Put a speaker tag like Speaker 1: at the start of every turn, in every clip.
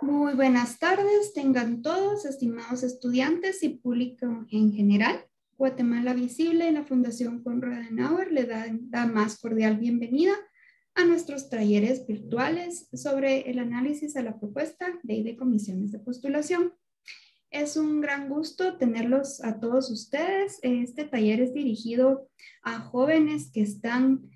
Speaker 1: Muy buenas tardes, tengan todos, estimados estudiantes y público en general. Guatemala Visible y la Fundación Konrad Adenauer le da más cordial bienvenida a nuestros talleres virtuales sobre el análisis a la propuesta Ley de Comisiones de Postulación. Es un gran gusto tenerlos a todos ustedes. Este taller es dirigido a jóvenes que están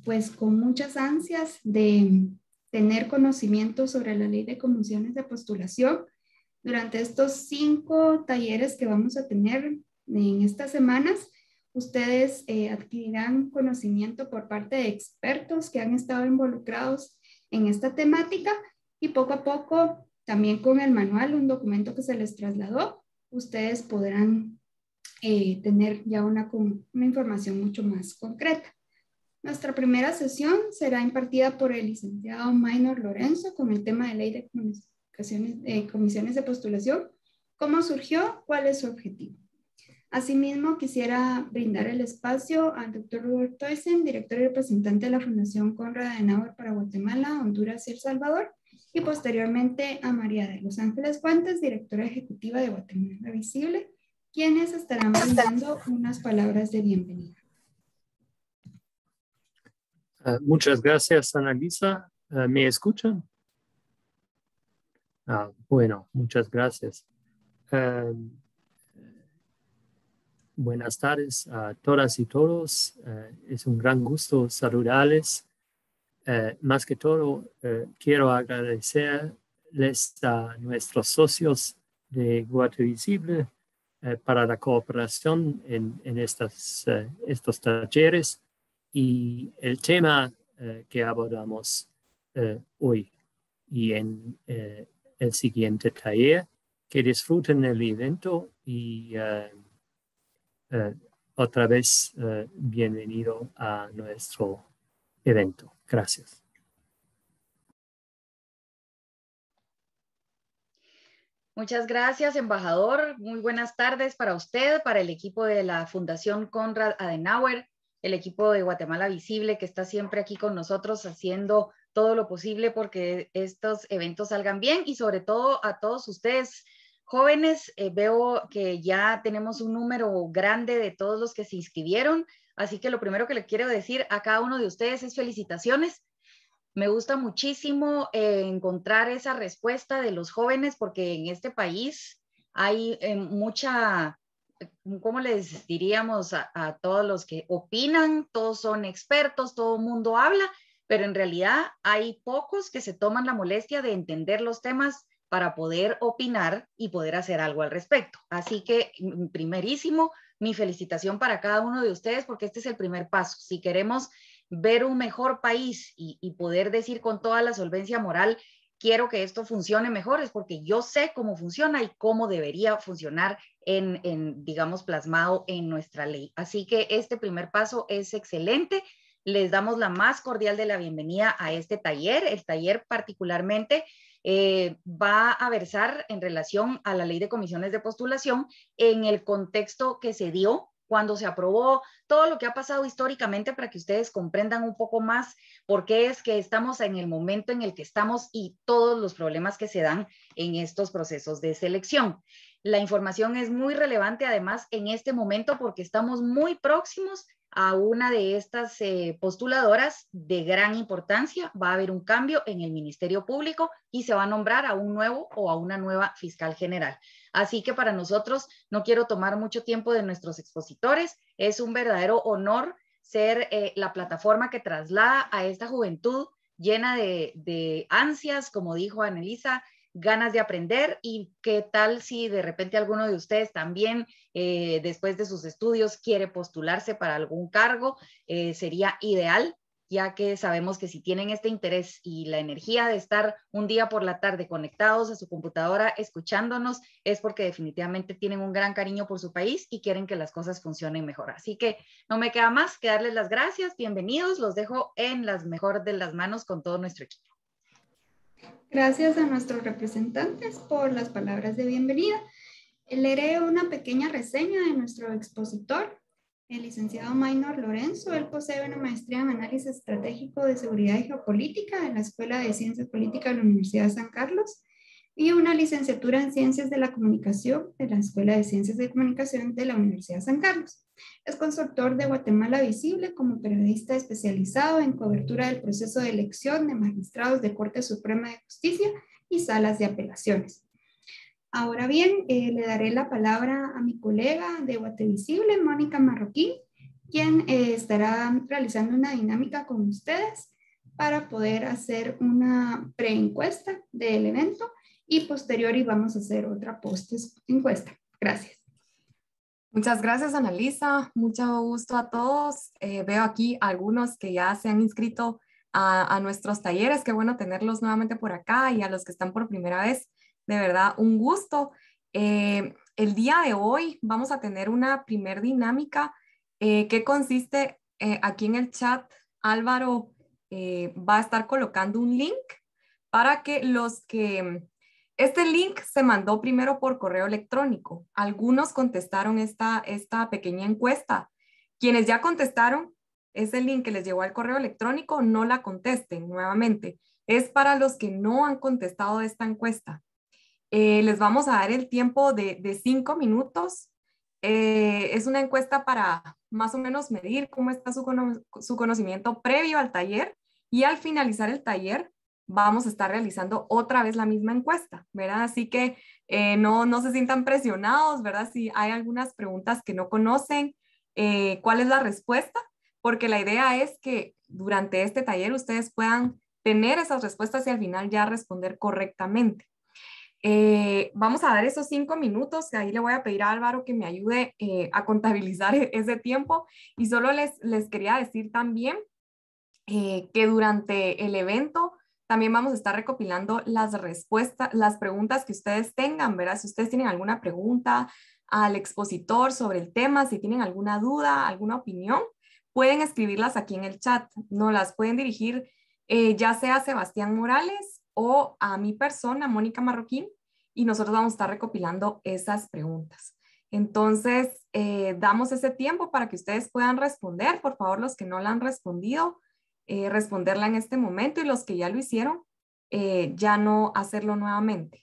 Speaker 1: pues con muchas ansias de tener conocimiento sobre la Ley de Comisiones de Postulación. Durante estos 5 talleres que vamos a tener en estas semanas, ustedes adquirirán conocimiento por parte de expertos que han estado involucrados en esta temática y poco a poco, también con el manual, un documento que se les trasladó, ustedes podrán tener ya una información mucho más concreta. Nuestra primera sesión será impartida por el licenciado Maynor Lorenzo con el tema de Ley de Comisiones de Postulación. ¿Cómo surgió? ¿Cuál es su objetivo? Asimismo, quisiera brindar el espacio al Dr. Robert Toysen, director y representante de la Fundación Konrad Adenauer para Guatemala, Honduras y El Salvador, y posteriormente a María de Los Ángeles Fuentes, directora ejecutiva de Guatemala Visible, quienes estarán brindando unas palabras de bienvenida.
Speaker 2: Muchas gracias, Annalisa. ¿Me escuchan? Bueno, muchas gracias. Buenas tardes a todas y todos. Es un gran gusto saludarles. Más que todo, quiero agradecerles a nuestros socios de Guate Visible para la cooperación en estos talleres y el tema que abordamos hoy y en el siguiente taller. Que disfruten el evento y otra vez bienvenido a nuestro evento. Gracias.
Speaker 3: Muchas gracias, embajador. Muy buenas tardes para usted, para el equipo de la Fundación Konrad Adenauer, el equipo de Guatemala Visible que está siempre aquí con nosotros haciendo todo lo posible porque estos eventos salgan bien y sobre todo a todos ustedes jóvenes. Veo que ya tenemos un número grande de todos los que se inscribieron, así que lo primero que le quiero decir a cada uno de ustedes es felicitaciones. Me gusta muchísimo encontrar esa respuesta de los jóvenes porque en este país hay mucha, ¿cómo les diríamos a todos los que opinan? Todos son expertos, todo el mundo habla, pero en realidad hay pocos que se toman la molestia de entender los temas para poder opinar y poder hacer algo al respecto. Así que, primerísimo, mi felicitación para cada uno de ustedes porque este es el primer paso. Si queremos ver un mejor país y poder decir con toda la solvencia moral, quiero que esto funcione mejor, es porque yo sé cómo funciona y cómo debería funcionar digamos, plasmado en nuestra ley. Así que este primer paso es excelente. Les damos la más cordial de la bienvenida a este taller. El taller particularmente va a versar en relación a la ley de comisiones de postulación en el contexto que se dio cuando se aprobó, todo lo que ha pasado históricamente para que ustedes comprendan un poco más por qué es que estamos en el momento en el que estamos y todos los problemas que se dan en estos procesos de selección. La información es muy relevante además en este momento porque estamos muy próximos a una de estas postuladoras de gran importancia. Va a haber un cambio en el Ministerio Público y se va a nombrar a un nuevo o a una nueva fiscal general. Así que para nosotros, no quiero tomar mucho tiempo de nuestros expositores, es un verdadero honor ser la plataforma que traslada a esta juventud llena de ansias, como dijo Annalisa, ganas de aprender. Y qué tal si de repente alguno de ustedes también después de sus estudios quiere postularse para algún cargo, sería ideal, ya que sabemos que si tienen este interés y la energía de estar un día por la tarde conectados a su computadora escuchándonos, es porque definitivamente tienen un gran cariño por su país y quieren que las cosas funcionen mejor. Así que no me queda más que darles las gracias, bienvenidos, los dejo en las mejor de las manos con todo nuestro equipo.
Speaker 1: Gracias a nuestros representantes por las palabras de bienvenida. Leeré una pequeña reseña de nuestro expositor. El licenciado Maynor Lorenzo, él posee una maestría en análisis estratégico de seguridad y geopolítica en la Escuela de Ciencias Políticas de la Universidad de San Carlos y una licenciatura en Ciencias de la Comunicación de la Escuela de Ciencias de Comunicación de la Universidad de San Carlos. Es consultor de Guatemala Visible como periodista especializado en cobertura del proceso de elección de magistrados de Corte Suprema de Justicia y salas de apelaciones. Ahora bien, le daré la palabra a mi colega de Guatevisible, Mónica Marroquín, quien estará realizando una dinámica con ustedes para poder hacer una preencuesta del evento y posterior vamos a hacer otra post-encuesta. Gracias.
Speaker 4: Muchas gracias, Annalisa. Mucho gusto a todos. Veo aquí algunos que ya se han inscrito a nuestros talleres. Qué bueno tenerlos nuevamente por acá, y a los que están por primera vez, de verdad, un gusto. El día de hoy vamos a tener una primer dinámica que consiste aquí en el chat. Álvaro va a estar colocando un link para que este link se mandó primero por correo electrónico. Algunos contestaron esta pequeña encuesta. Quienes ya contestaron ese link que les llegó al correo electrónico, no la contesten nuevamente. Es para los que no han contestado esta encuesta. Les vamos a dar el tiempo de 5 minutos. Es una encuesta para más o menos medir cómo está su conocimiento previo al taller, y al finalizar el taller vamos a estar realizando otra vez la misma encuesta, ¿verdad? Así que no se sientan presionados, ¿verdad? Si hay algunas preguntas que no conocen, ¿cuál es la respuesta? Porque la idea es que durante este taller ustedes puedan tener esas respuestas y al final ya responder correctamente. Vamos a dar esos 5 minutos, que ahí le voy a pedir a Álvaro que me ayude a contabilizar ese tiempo. Y solo les quería decir también que durante el evento también vamos a estar recopilando las respuestas, las preguntas que ustedes tengan, ¿verdad? Si ustedes tienen alguna pregunta al expositor sobre el tema, si tienen alguna duda, alguna opinión, pueden escribirlas aquí en el chat. Nos las pueden dirigir ya sea a Sebastián Morales o a mi persona, Mónica Marroquín, y nosotros vamos a estar recopilando esas preguntas. Entonces, damos ese tiempo para que ustedes puedan responder. Por favor, los que no la han respondido, responderla en este momento, y los que ya lo hicieron, ya no hacerlo nuevamente.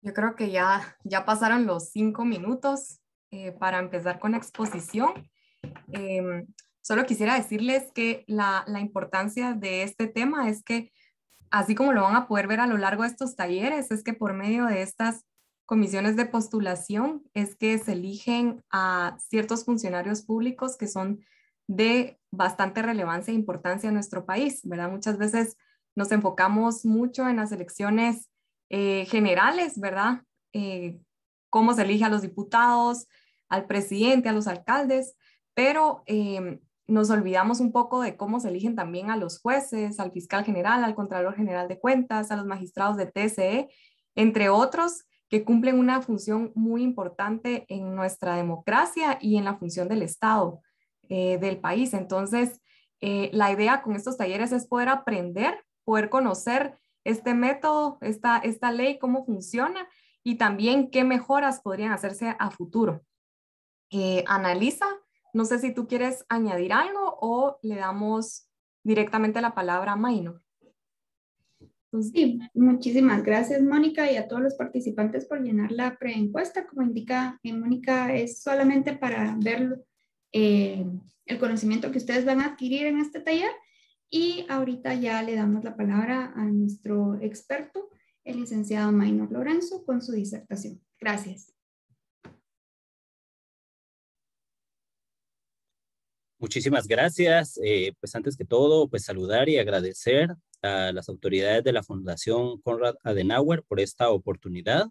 Speaker 4: Yo creo que ya pasaron los 5 minutos para empezar con la exposición. Solo quisiera decirles que la importancia de este tema es que, así como lo van a poder ver a lo largo de estos talleres, es que por medio de estas comisiones de postulación es que se eligen a ciertos funcionarios públicos que son de bastante relevancia e importancia en nuestro país, ¿verdad? Muchas veces nos enfocamos mucho en las elecciones generales, ¿verdad? Cómo se elige a los diputados, al presidente, a los alcaldes, pero nos olvidamos un poco de cómo se eligen también a los jueces, al fiscal general, al contralor general de cuentas, a los magistrados de TSE, entre otros, que cumplen una función muy importante en nuestra democracia y en la función del Estado del país. Entonces, la idea con estos talleres es poder aprender, poder conocer este método, esta ley, cómo funciona y también qué mejoras podrían hacerse a futuro. Annalisa, no sé si tú quieres añadir algo o le damos directamente la palabra a Maynor.
Speaker 1: Sí, muchísimas gracias, Mónica, y a todos los participantes por llenar la preencuesta. Como indica Mónica, es solamente para ver el conocimiento que ustedes van a adquirir en este taller. Y ahorita ya le damos la palabra a nuestro experto, el licenciado Maynor Lorenzo, con su disertación. Gracias.
Speaker 5: Muchísimas gracias. Pues antes que todo, pues saludar y agradecer a las autoridades de la Fundación Konrad Adenauer por esta oportunidad,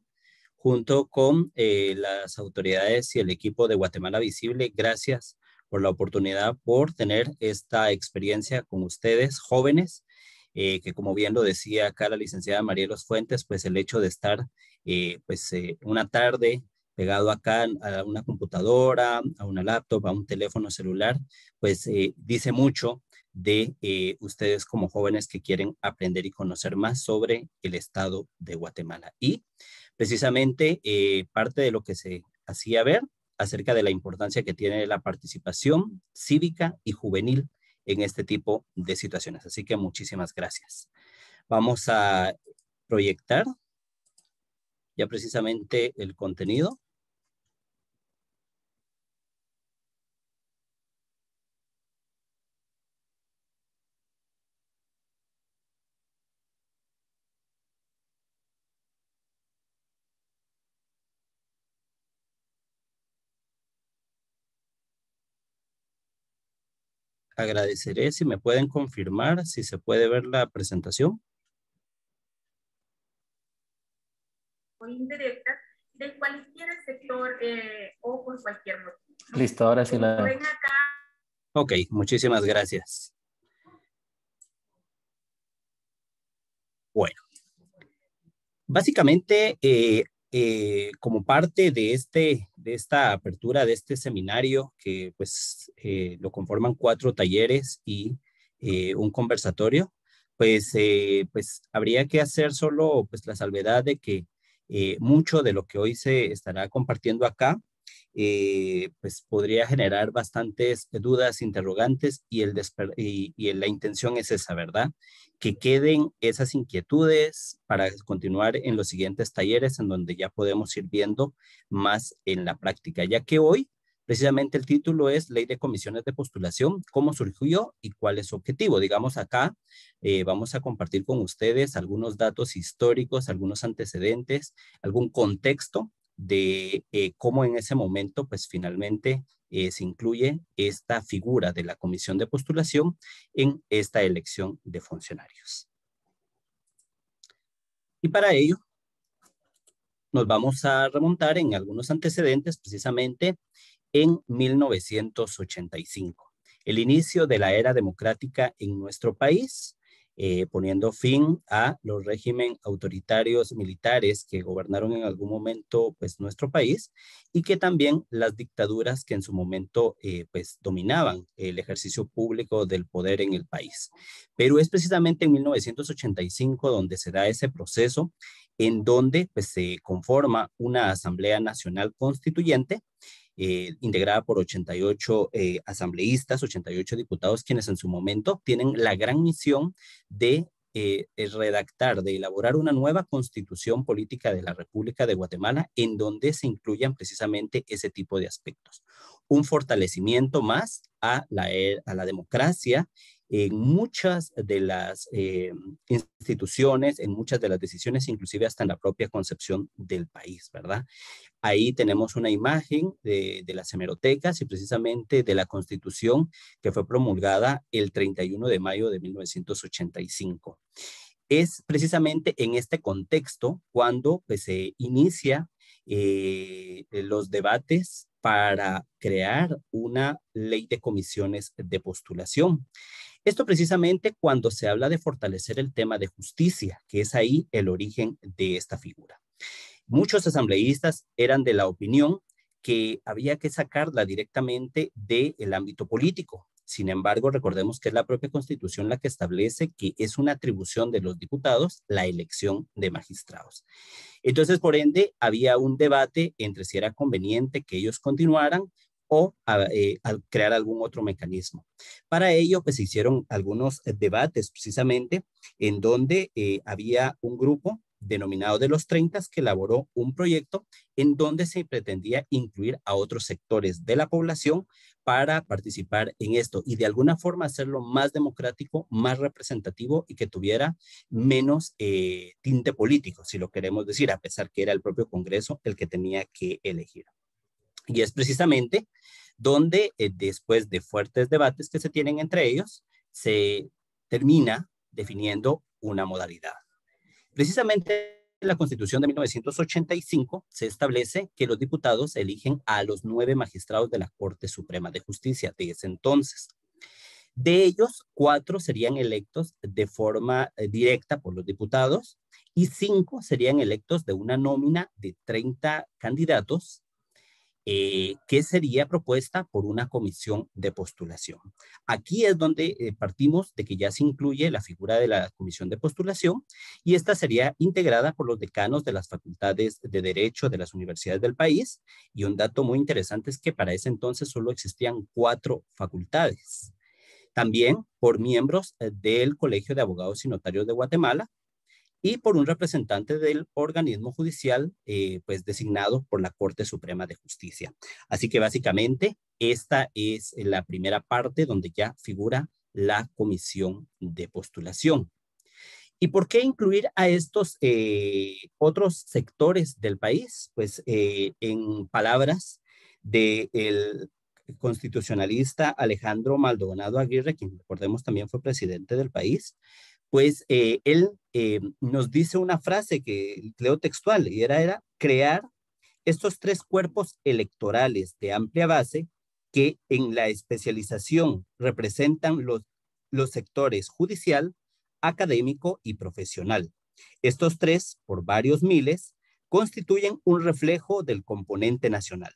Speaker 5: junto con las autoridades y el equipo de Guatemala Visible. Gracias por la oportunidad, por tener esta experiencia con ustedes, jóvenes, que como bien lo decía acá la licenciada Marielos Fuentes, pues el hecho de estar una tarde pegado acá a una computadora, a una laptop, a un teléfono celular, pues dice mucho de ustedes como jóvenes que quieren aprender y conocer más sobre el estado de Guatemala. Y precisamente parte de lo que se hacía ver acerca de la importancia que tiene la participación cívica y juvenil en este tipo de situaciones. Así que muchísimas gracias. Vamos a proyectar ya precisamente el contenido. Agradeceré si me pueden confirmar si se puede ver la presentación.
Speaker 6: Indirecta de cualquier sector o por cualquier motivo, ¿no?
Speaker 2: Listo, ahora sí la...
Speaker 6: Ven acá.
Speaker 5: Ok, muchísimas gracias. Bueno, básicamente como parte de esta apertura de este seminario, que pues lo conforman 4 talleres y un conversatorio, pues habría que hacer solo pues la salvedad de que mucho de lo que hoy se estará compartiendo acá pues podría generar bastantes dudas, interrogantes y la intención es esa, ¿verdad? Que queden esas inquietudes para continuar en los siguientes talleres en donde ya podemos ir viendo más en la práctica, ya que hoy precisamente el título es Ley de Comisiones de Postulación, cómo surgió y cuál es su objetivo. Digamos acá vamos a compartir con ustedes algunos datos históricos, algunos antecedentes, algún contexto de cómo en ese momento, pues finalmente se incluye esta figura de la comisión de postulación en esta elección de funcionarios. Y para ello, nos vamos a remontar en algunos antecedentes, precisamente en 1985, el inicio de la era democrática en nuestro país, poniendo fin a los regímenes autoritarios militares que gobernaron en algún momento pues nuestro país y que también las dictaduras que en su momento pues dominaban el ejercicio público del poder en el país. Pero es precisamente en 1985 donde se da ese proceso en donde pues se conforma una Asamblea Nacional Constituyente integrada por 88 asambleístas, 88 diputados, quienes en su momento tienen la gran misión de redactar, de elaborar una nueva constitución política de la República de Guatemala en donde se incluyan precisamente ese tipo de aspectos. Un fortalecimiento más a la democracia en muchas de las instituciones, en muchas de las decisiones, inclusive hasta en la propia concepción del país, ¿verdad? Ahí tenemos una imagen de las hemerotecas y precisamente de la Constitución que fue promulgada el 31 de mayo de 1985. Es precisamente en este contexto cuando pues, se inicia los debates para crear una ley de comisiones de postulación. Esto precisamente cuando se habla de fortalecer el tema de justicia, que es ahí el origen de esta figura. Muchos asambleístas eran de la opinión que había que sacarla directamente del ámbito político. Sin embargo, recordemos que es la propia Constitución la que establece que es una atribución de los diputados la elección de magistrados. Entonces, por ende, había un debate entre si era conveniente que ellos continuaran o al crear algún otro mecanismo. Para ello, pues se hicieron algunos debates precisamente en donde había un grupo denominado de los 30 que elaboró un proyecto en donde se pretendía incluir a otros sectores de la población para participar en esto y de alguna forma hacerlo más democrático, más representativo y que tuviera menos tinte político, si lo queremos decir, a pesar que era el propio Congreso el que tenía que elegir. Y es precisamente donde después de fuertes debates que se tienen entre ellos, se termina definiendo una modalidad. Precisamente en la Constitución de 1985 se establece que los diputados eligen a los 9 magistrados de la Corte Suprema de Justicia de ese entonces. De ellos, 4 serían electos de forma directa por los diputados y 5 serían electos de una nómina de 30 candidatos que sería propuesta por una comisión de postulación. Aquí es donde partimos de que ya se incluye la figura de la comisión de postulación y esta sería integrada por los decanos de las facultades de Derecho de las universidades del país y un dato muy interesante es que para ese entonces solo existían 4 facultades. También por miembros del Colegio de Abogados y Notarios de Guatemala, y por un representante del organismo judicial pues designado por la Corte Suprema de Justicia. Así que básicamente esta es la primera parte donde ya figura la comisión de postulación. ¿Y por qué incluir a estos otros sectores del país? Pues en palabras del constitucionalista Alejandro Maldonado Aguirre, quien recordemos también fue presidente del país, pues él nos dice una frase que leo textual y era crear estos 3 cuerpos electorales de amplia base que en la especialización representan los sectores judicial, académico y profesional. Estos 3, por varios miles, constituyen un reflejo del componente nacional,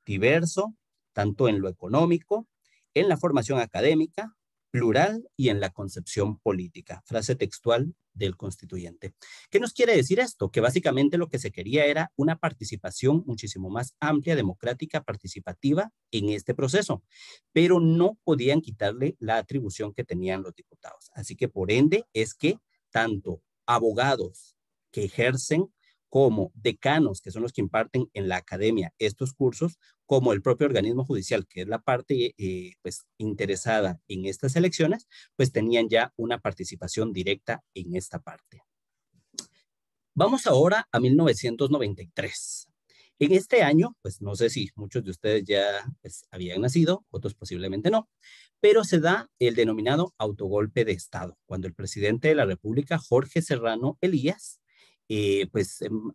Speaker 5: diverso tanto en lo económico, en la formación académica, plural y en la concepción política. Frase textual del constituyente. ¿Qué nos quiere decir esto? Que básicamente lo que se quería era una participación muchísimo más amplia, democrática, participativa en este proceso, pero no podían quitarle la atribución que tenían los diputados. Así que por ende es que tanto abogados que ejercen como decanos, que son los que imparten en la academia estos cursos, como el propio organismo judicial, que es la parte pues, interesada en estas elecciones, pues tenían ya una participación directa en esta parte. Vamos ahora a 1993. En este año, pues no sé si muchos de ustedes ya pues, habían nacido, otros posiblemente no, pero se da el denominado autogolpe de Estado, cuando el presidente de la República, Jorge Serrano Elías,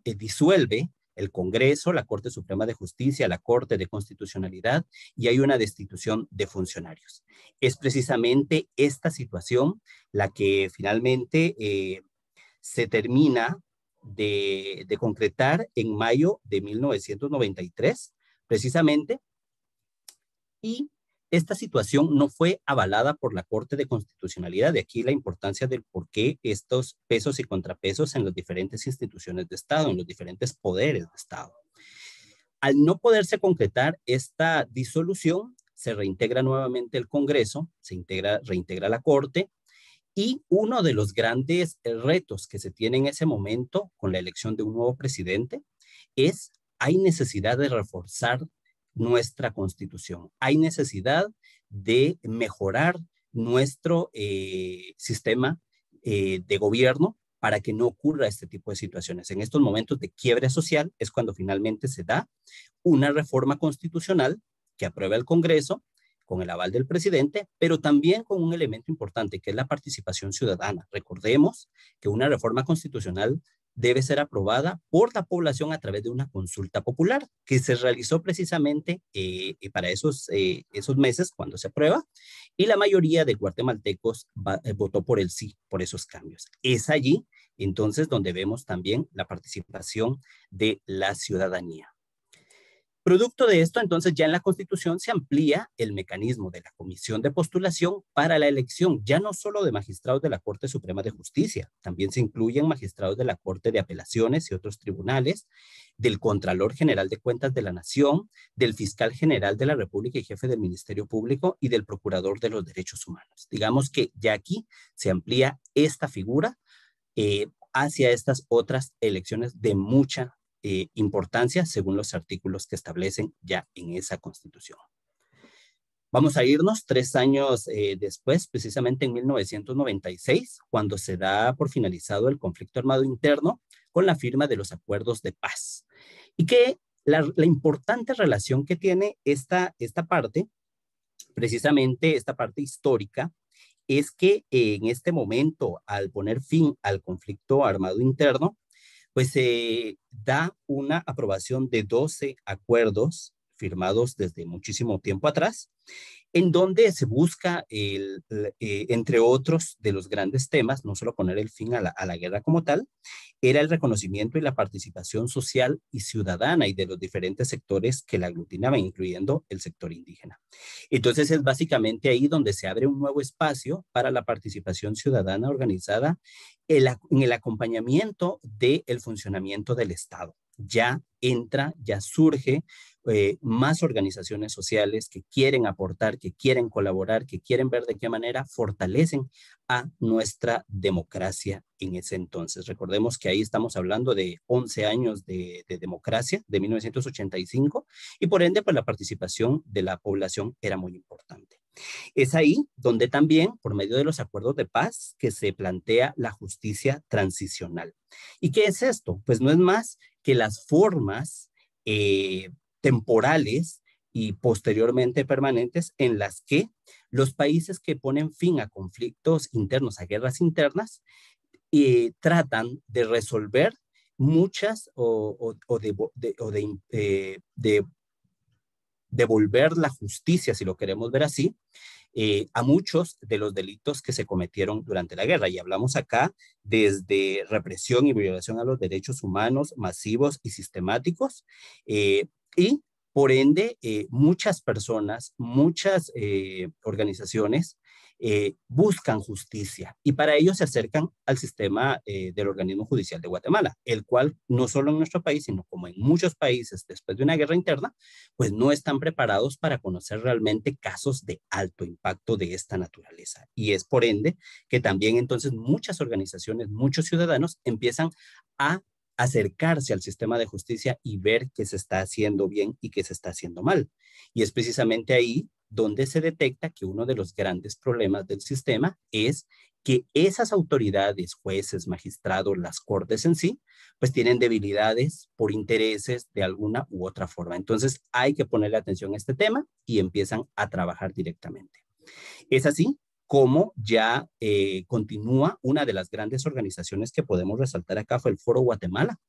Speaker 5: disuelve el Congreso, la Corte Suprema de Justicia, la Corte de Constitucionalidad y hay una destitución de funcionarios. Es precisamente esta situación la que finalmente se termina de concretar en mayo de 1993, precisamente, y esta situación no fue avalada por la Corte de Constitucionalidad. De aquí la importancia del por qué estos pesos y contrapesos en las diferentes instituciones de Estado, en los diferentes poderes de Estado. Al no poderse concretar esta disolución, se reintegra nuevamente el Congreso, reintegra la Corte Y uno de los grandes retos que se tiene en ese momento con la elección de un nuevo presidente es, hay necesidad de reforzar nuestra constitución. Hay necesidad de mejorar nuestro sistema de gobierno para que no ocurra este tipo de situaciones. En estos momentos de quiebre social es cuando finalmente se da una reforma constitucional que aprueba el Congreso con el aval del presidente, pero también con un elemento importante que es la participación ciudadana. Recordemos que una reforma constitucional debe ser aprobada por la población a través de una consulta popular que se realizó precisamente para esos meses cuando se aprueba, y la mayoría de guatemaltecos votó por el sí, por esos cambios. Es allí entonces donde vemos también la participación de la ciudadanía. Producto de esto, entonces, ya en la Constitución se amplía el mecanismo de la comisión de postulación para la elección, ya no solo de magistrados de la Corte Suprema de Justicia, también se incluyen magistrados de la Corte de Apelaciones y otros tribunales, del Contralor General de Cuentas de la Nación, del Fiscal General de la República y Jefe del Ministerio Público y del Procurador de los Derechos Humanos. Digamos que ya aquí se amplía esta figura hacia estas otras elecciones de mucha importancia según los artículos que establecen ya en esa Constitución. Vamos a irnos 3 años después, precisamente en 1996, cuando se da por finalizado el conflicto armado interno con la firma de los acuerdos de paz. Y que la importante relación que tiene esta parte, precisamente esta parte histórica, es que en este momento, al poner fin al conflicto armado interno, pues se da una aprobación de 12 acuerdos firmados desde muchísimo tiempo atrás, en donde se busca, entre otros de los grandes temas, no solo poner el fin a la guerra como tal, era el reconocimiento y la participación social y ciudadana y de los diferentes sectores que la aglutinaban, incluyendo el sector indígena. Entonces es básicamente ahí donde se abre un nuevo espacio para la participación ciudadana organizada en el acompañamiento del funcionamiento del Estado. Ya surge más organizaciones sociales que quieren aportar, que quieren colaborar, que quieren ver de qué manera fortalecen a nuestra democracia en ese entonces. Recordemos que ahí estamos hablando de 11 años de democracia, de 1985, y por ende, pues la participación de la población era muy importante. Es ahí donde también, por medio de los acuerdos de paz, que se plantea la justicia transicional. ¿Y qué es esto? Pues no es más que las formas temporales y posteriormente permanentes en las que los países que ponen fin a conflictos internos, a guerras internas, tratan de resolver muchas de devolver la justicia, si lo queremos ver así, a muchos de los delitos que se cometieron durante la guerra. Y hablamos acá desde represión y violación a los derechos humanos masivos y sistemáticos, y por ende muchas personas, muchas organizaciones buscan justicia, y para ello se acercan al sistema del organismo judicial de Guatemala, el cual no solo en nuestro país, sino como en muchos países después de una guerra interna, pues no están preparados para conocer realmente casos de alto impacto de esta naturaleza. Y es por ende que también entonces muchas organizaciones, muchos ciudadanos empiezan a acercarse al sistema de justicia y ver qué se está haciendo bien y qué se está haciendo mal. Y es precisamente ahí donde se detecta que uno de los grandes problemas del sistema es que esas autoridades, jueces, magistrados, las cortes en sí, pues tienen debilidades por intereses de alguna u otra forma. Entonces hay que ponerle atención a este tema y empiezan a trabajar directamente. Es así como ya continúa una de las grandes organizaciones que podemos resaltar acá, fue el Foro Guatemala,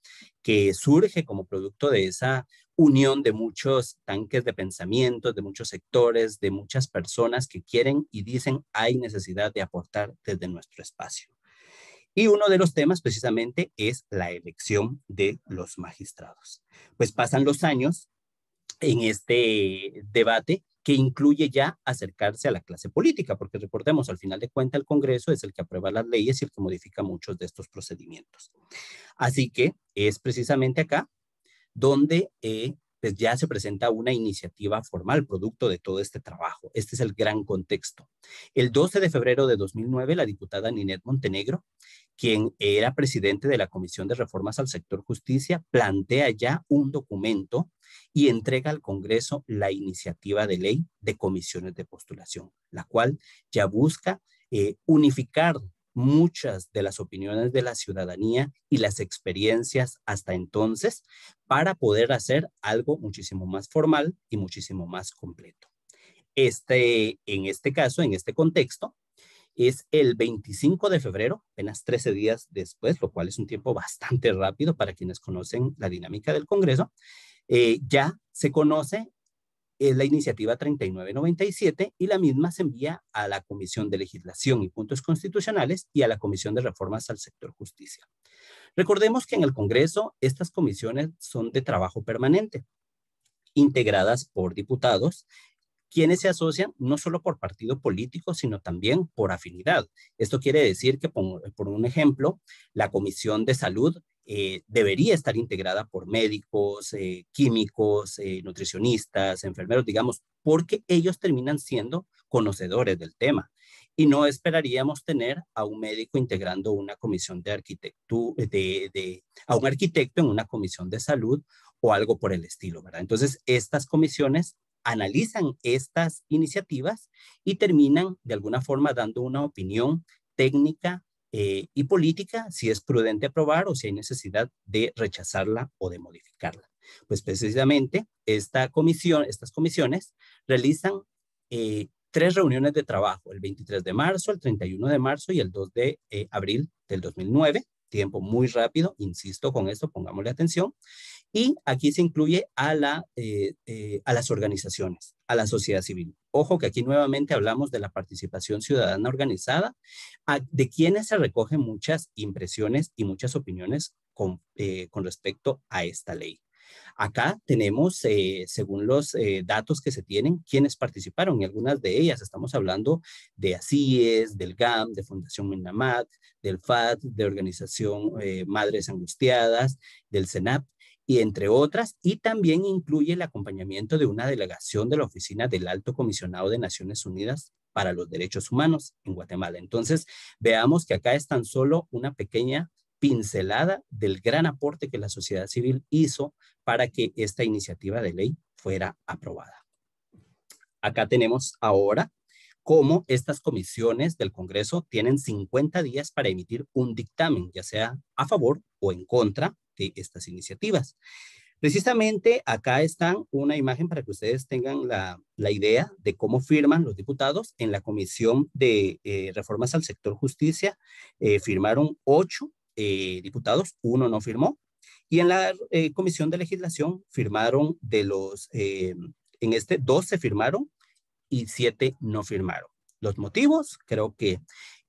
Speaker 5: que surge como producto de esa unión de muchos tanques de pensamiento, de muchos sectores, de muchas personas que quieren y dicen hay necesidad de aportar desde nuestro espacio. Y uno de los temas precisamente es la elección de los magistrados. Pues pasan los años en este debate que incluye ya acercarse a la clase política, porque recordemos, al final de cuentas el Congreso es el que aprueba las leyes y el que modifica muchos de estos procedimientos. Así que es precisamente acá donde pues ya se presenta una iniciativa formal, producto de todo este trabajo. Este es el gran contexto. El 12 de febrero de 2009, la diputada Ninette Montenegro, quien era presidente de la Comisión de Reformas al Sector Justicia, plantea ya un documento y entrega al Congreso la iniciativa de ley de comisiones de postulación, la cual ya busca unificar muchas de las opiniones de la ciudadanía y las experiencias hasta entonces para poder hacer algo muchísimo más formal y muchísimo más completo. En este caso, en este contexto, es el 25 de febrero, apenas 13 días después, lo cual es un tiempo bastante rápido para quienes conocen la dinámica del Congreso, ya se conoce la iniciativa 3997 y la misma se envía a la Comisión de Legislación y Puntos Constitucionales y a la Comisión de Reformas al Sector Justicia. Recordemos que en el Congreso estas comisiones son de trabajo permanente, integradas por diputados, quienes se asocian no solo por partido político, sino también por afinidad. Esto quiere decir que, por un ejemplo, la Comisión de Salud debería estar integrada por médicos, químicos, nutricionistas, enfermeros, digamos, porque ellos terminan siendo conocedores del tema. Y no esperaríamos tener a un médico integrando una comisión de arquitectura, a un arquitecto en una comisión de salud o algo por el estilo, ¿verdad? Entonces, estas comisiones analizan estas iniciativas y terminan de alguna forma dando una opinión técnica y política, si es prudente aprobar o si hay necesidad de rechazarla o de modificarla. Pues precisamente estas comisiones realizan 3 reuniones de trabajo, el 23 de marzo, el 31 de marzo y el 2 de abril del 2009, tiempo muy rápido, insisto con esto, pongámosle atención. Y aquí se incluye a las organizaciones, a la sociedad civil. Ojo que aquí nuevamente hablamos de la participación ciudadana organizada, de quienes se recogen muchas impresiones y muchas opiniones con respecto a esta ley. Acá tenemos, según los datos que se tienen, quienes participaron y algunas de ellas, estamos hablando de ACIES, del GAM, de Fundación Minamat, del FAD, de Organización Madres Angustiadas, del CENAP, y entre otras, y también incluye el acompañamiento de una delegación de la Oficina del Alto Comisionado de Naciones Unidas para los Derechos Humanos en Guatemala. Entonces, veamos que acá es tan solo una pequeña pincelada del gran aporte que la sociedad civil hizo para que esta iniciativa de ley fuera aprobada. Acá tenemos ahora cómo estas comisiones del Congreso tienen 50 días para emitir un dictamen, ya sea a favor o en contra de estas iniciativas. Precisamente acá está una imagen para que ustedes tengan la idea de cómo firman los diputados. En la Comisión de Reformas al Sector Justicia firmaron 8 diputados, 1 no firmó. Y en la Comisión de Legislación firmaron 12 firmaron y 7 no firmaron. Los motivos, creo que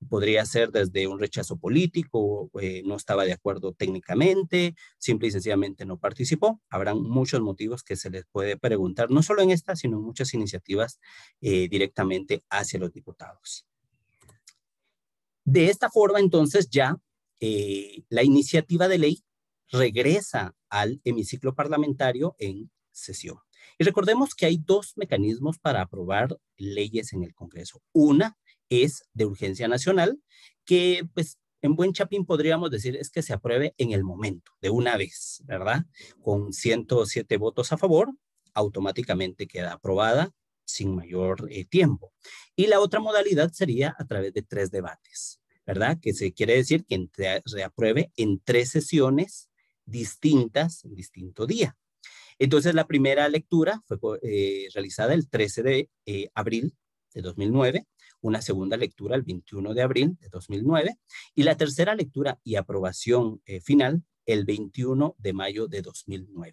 Speaker 5: podría ser desde un rechazo político, no estaba de acuerdo técnicamente, simple y sencillamente no participó. Habrán muchos motivos que se les puede preguntar, no solo en esta, sino en muchas iniciativas directamente hacia los diputados. De esta forma, entonces, ya la iniciativa de ley regresa al hemiciclo parlamentario en sesión. Y recordemos que hay 2 mecanismos para aprobar leyes en el Congreso. Una es de urgencia nacional, que pues en buen chapín podríamos decir es que se apruebe en el momento, de una vez, ¿verdad? Con 107 votos a favor, automáticamente queda aprobada sin mayor tiempo. Y la otra modalidad sería a través de 3 debates, ¿verdad? Que se quiere decir que se apruebe en 3 sesiones distintas, en distinto día. Entonces, la primera lectura fue realizada el 13 de abril de 2009, una segunda lectura el 21 de abril de 2009 y la tercera lectura y aprobación final el 21 de mayo de 2009.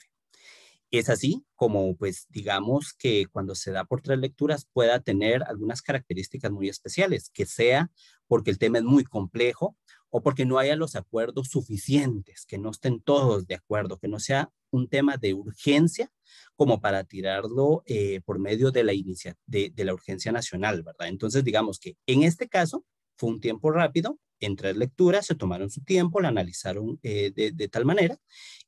Speaker 5: Es así como, pues, digamos que cuando se da por 3 lecturas pueda tener algunas características muy especiales, que sea porque el tema es muy complejo o porque no haya los acuerdos suficientes, que no estén todos de acuerdo, que no sea un tema de urgencia como para tirarlo por medio de la urgencia nacional, ¿verdad? Entonces, digamos que en este caso fue un tiempo rápido, en 3 lecturas, se tomaron su tiempo, la analizaron de tal manera,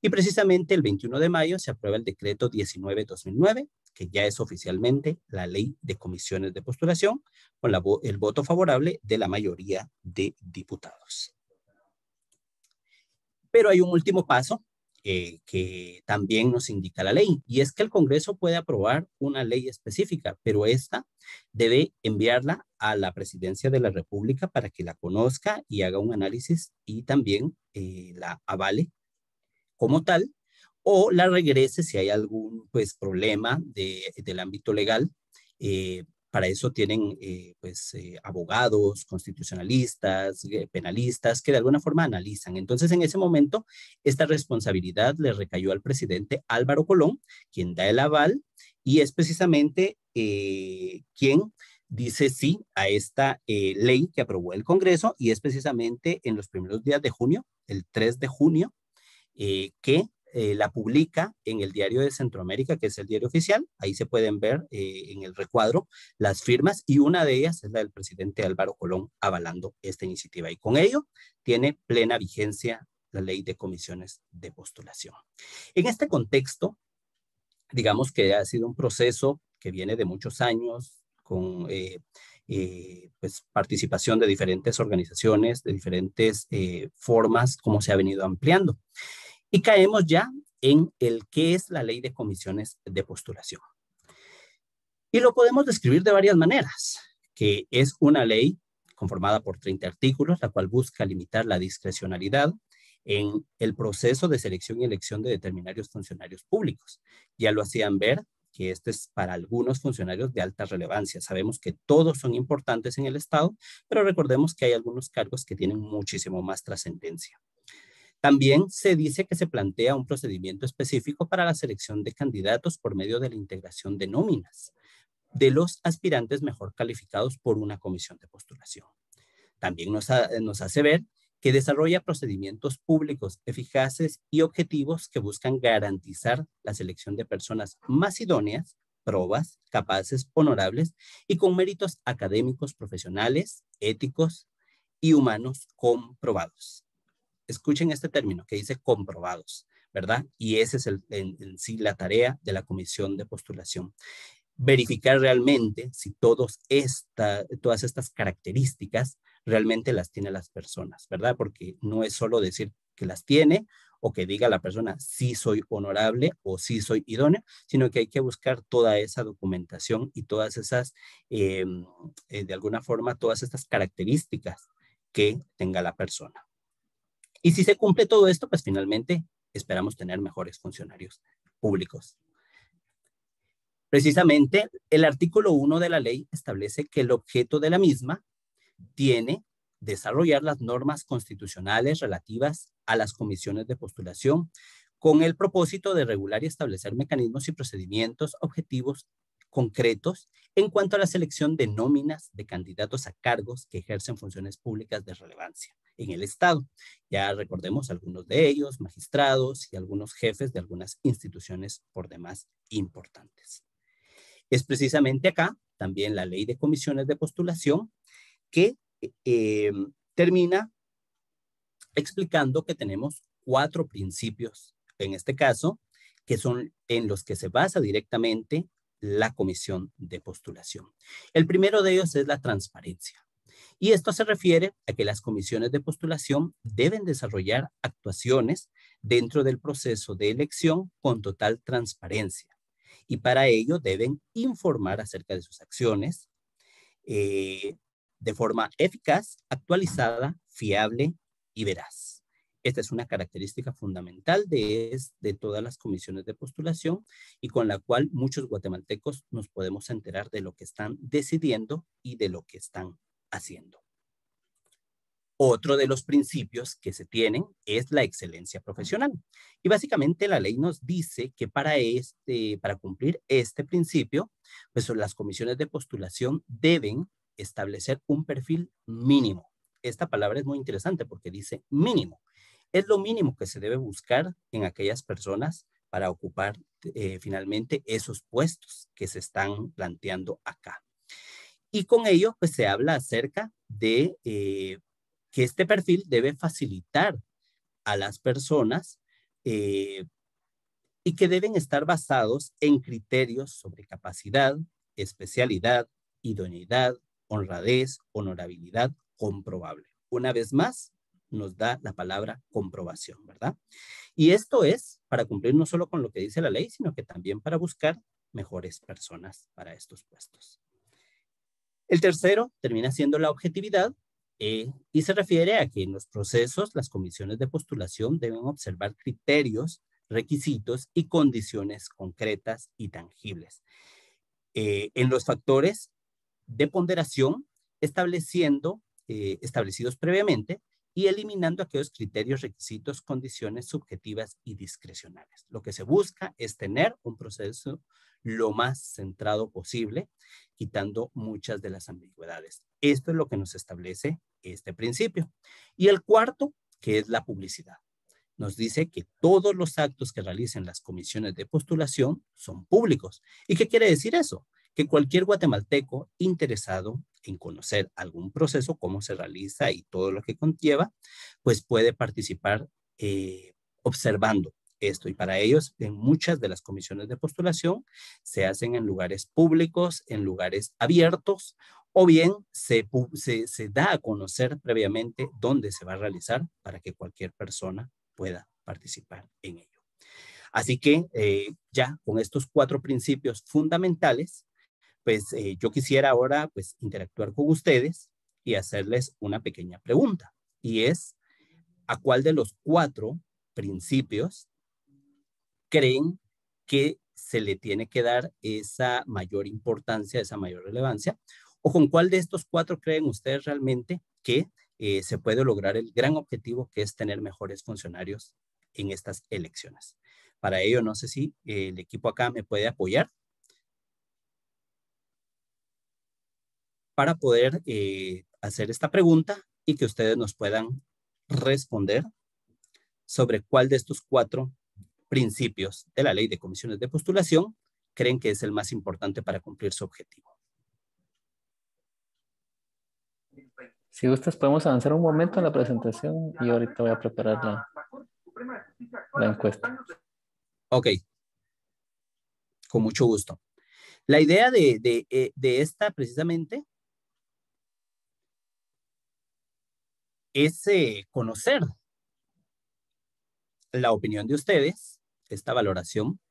Speaker 5: y precisamente el 21 de mayo se aprueba el decreto 19/2009, que ya es oficialmente la ley de comisiones de postulación, con el voto favorable de la mayoría de diputados. Pero hay un último paso que también nos indica la ley, y es que el Congreso puede aprobar una ley específica, pero esta debe enviarla a la Presidencia de la República para que la conozca y haga un análisis y también la avale como tal, o la regrese si hay algún problema del ámbito legal. Para eso tienen abogados, constitucionalistas, penalistas, que de alguna forma analizan. Entonces, en ese momento, esta responsabilidad le recayó al presidente Álvaro Colón, quien da el aval, y es precisamente quien dice sí a esta ley que aprobó el Congreso, y es precisamente en los primeros días de junio, el 3 de junio, que la publica en el Diario de Centroamérica, que es el diario oficial. Ahí se pueden ver en el recuadro las firmas, y una de ellas es la del presidente Álvaro Colón avalando esta iniciativa. Y con ello tiene plena vigencia la ley de comisiones de postulación. En este contexto, digamos que ha sido un proceso que viene de muchos años, con participación de diferentes organizaciones, de diferentes formas, como se ha venido ampliando. Y caemos ya en el qué es la ley de comisiones de postulación. Y lo podemos describir de varias maneras, que es una ley conformada por 30 artículos, la cual busca limitar la discrecionalidad en el proceso de selección y elección de determinados funcionarios públicos. Ya lo hacían ver que este es para algunos funcionarios de alta relevancia. Sabemos que todos son importantes en el Estado, pero recordemos que hay algunos cargos que tienen muchísimo más trascendencia. También se dice que se plantea un procedimiento específico para la selección de candidatos por medio de la integración de nóminas de los aspirantes mejor calificados por una comisión de postulación. También nos hace ver que desarrolla procedimientos públicos eficaces y objetivos que buscan garantizar la selección de personas más idóneas, probas, capaces, honorables y con méritos académicos, profesionales, éticos y humanos comprobados. Escuchen este término que dice comprobados, ¿verdad? Y esa es en sí la tarea de la comisión de postulación. Verificar realmente si todas estas características realmente las tiene las personas, ¿verdad? Porque no es solo decir que las tiene o que diga la persona sí soy honorable o sí soy idóneo, sino que hay que buscar toda esa documentación y todas esas, de alguna forma, todas estas características que tenga la persona. Y si se cumple todo esto, pues finalmente esperamos tener mejores funcionarios públicos. Precisamente, el artículo 1 de la ley establece que el objeto de la misma tiene desarrollar las normas constitucionales relativas a las comisiones de postulación con el propósito de regular y establecer mecanismos y procedimientos objetivos concretos en cuanto a la selección de nóminas de candidatos a cargos que ejercen funciones públicas de relevancia en el Estado. Ya recordemos algunos de ellos, magistrados y algunos jefes de algunas instituciones por demás importantes. Es precisamente acá también la ley de comisiones de postulación que termina explicando que tenemos 4 principios, en este caso, que son en los que se basa directamente la comisión de postulación. El primero de ellos es la transparencia. Y esto se refiere a que las comisiones de postulación deben desarrollar actuaciones dentro del proceso de elección con total transparencia. Y para ello deben informar acerca de sus acciones de forma eficaz, actualizada, fiable y veraz. Esta es una característica fundamental de todas las comisiones de postulación y con la cual muchos guatemaltecos nos podemos enterar de lo que están decidiendo y de lo que están haciendo. Otro de los principios que se tienen es la excelencia profesional. Y básicamente la ley nos dice que para cumplir este principio, pues las comisiones de postulación deben establecer un perfil mínimo. Esta palabra es muy interesante porque dice mínimo. Es lo mínimo que se debe buscar en aquellas personas para ocupar finalmente esos puestos que se están planteando acá. Y con ello, pues se habla acerca de que este perfil debe facilitar a las personas y que deben estar basados en criterios sobre capacidad, especialidad, idoneidad, honradez, honorabilidad, comprobable. Una vez más, nos da la palabra comprobación, ¿verdad? Y esto es para cumplir no solo con lo que dice la ley, sino que también para buscar mejores personas para estos puestos. El tercero termina siendo la objetividad y se refiere a que en los procesos las comisiones de postulación deben observar criterios, requisitos y condiciones concretas y tangibles. En los factores de ponderación, establecidos previamente y eliminando aquellos criterios, requisitos, condiciones subjetivas y discrecionales. Lo que se busca es tener un proceso lo más centrado posible, quitando muchas de las ambigüedades. Esto es lo que nos establece este principio. Y el cuarto, que es la publicidad. Nos dice que todos los actos que realicen las comisiones de postulación son públicos. ¿Y qué quiere decir eso? Que cualquier guatemalteco interesado en conocer algún proceso, cómo se realiza y todo lo que conlleva, pues puede participar observando esto. Y para ellos, en muchas de las comisiones de postulación se hacen en lugares públicos, en lugares abiertos, o bien se da a conocer previamente dónde se va a realizar para que cualquier persona pueda participar en ello. Así que ya con estos 4 principios fundamentales, pues yo quisiera ahora pues interactuar con ustedes y hacerles una pequeña pregunta. Y es, ¿a cuál de los 4 principios creen que se le tiene que dar esa mayor importancia, esa mayor relevancia? ¿O con cuál de estos 4 creen ustedes realmente que se puede lograr el gran objetivo que es tener mejores funcionarios en estas elecciones? Para ello, no sé si el equipo acá me puede apoyar para poder hacer esta pregunta y que ustedes nos puedan responder sobre cuál de estos 4 principios de la ley de comisiones de postulación creen que es el más importante para cumplir su objetivo.
Speaker 7: Si gustas, podemos avanzar un momento en la presentación y ahorita voy a preparar la encuesta.
Speaker 5: Ok, con mucho gusto. La idea de esta precisamente es conocer la opinión de ustedes, esta valoración,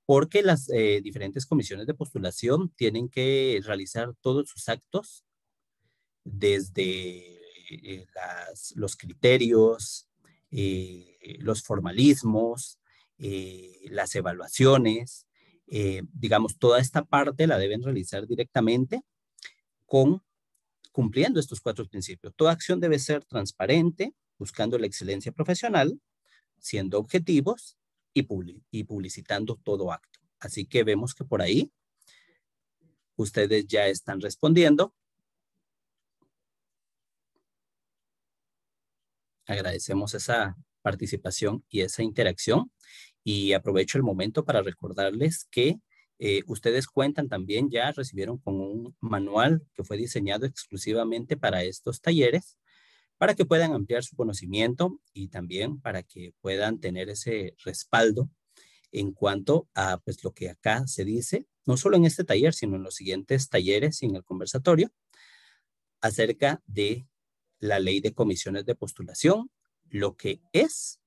Speaker 5: porque las diferentes comisiones de postulación tienen que realizar todos sus actos desde los criterios, los formalismos, las evaluaciones, digamos, toda esta parte la deben realizar directamente cumpliendo estos 4 principios. Toda acción debe ser transparente, buscando la excelencia profesional, siendo objetivos y publicitando todo acto. Así que vemos que por ahí ustedes ya están respondiendo. Agradecemos esa participación y esa interacción y aprovecho el momento para recordarles que ustedes cuentan también, ya recibieron con un manual que fue diseñado exclusivamente para estos talleres, para que puedan ampliar su conocimiento y también para que puedan tener ese respaldo en cuanto a pues, lo que acá se dice, no solo en este taller, sino en los siguientes talleres y en el conversatorio, acerca de la ley de comisiones de postulación, lo que es,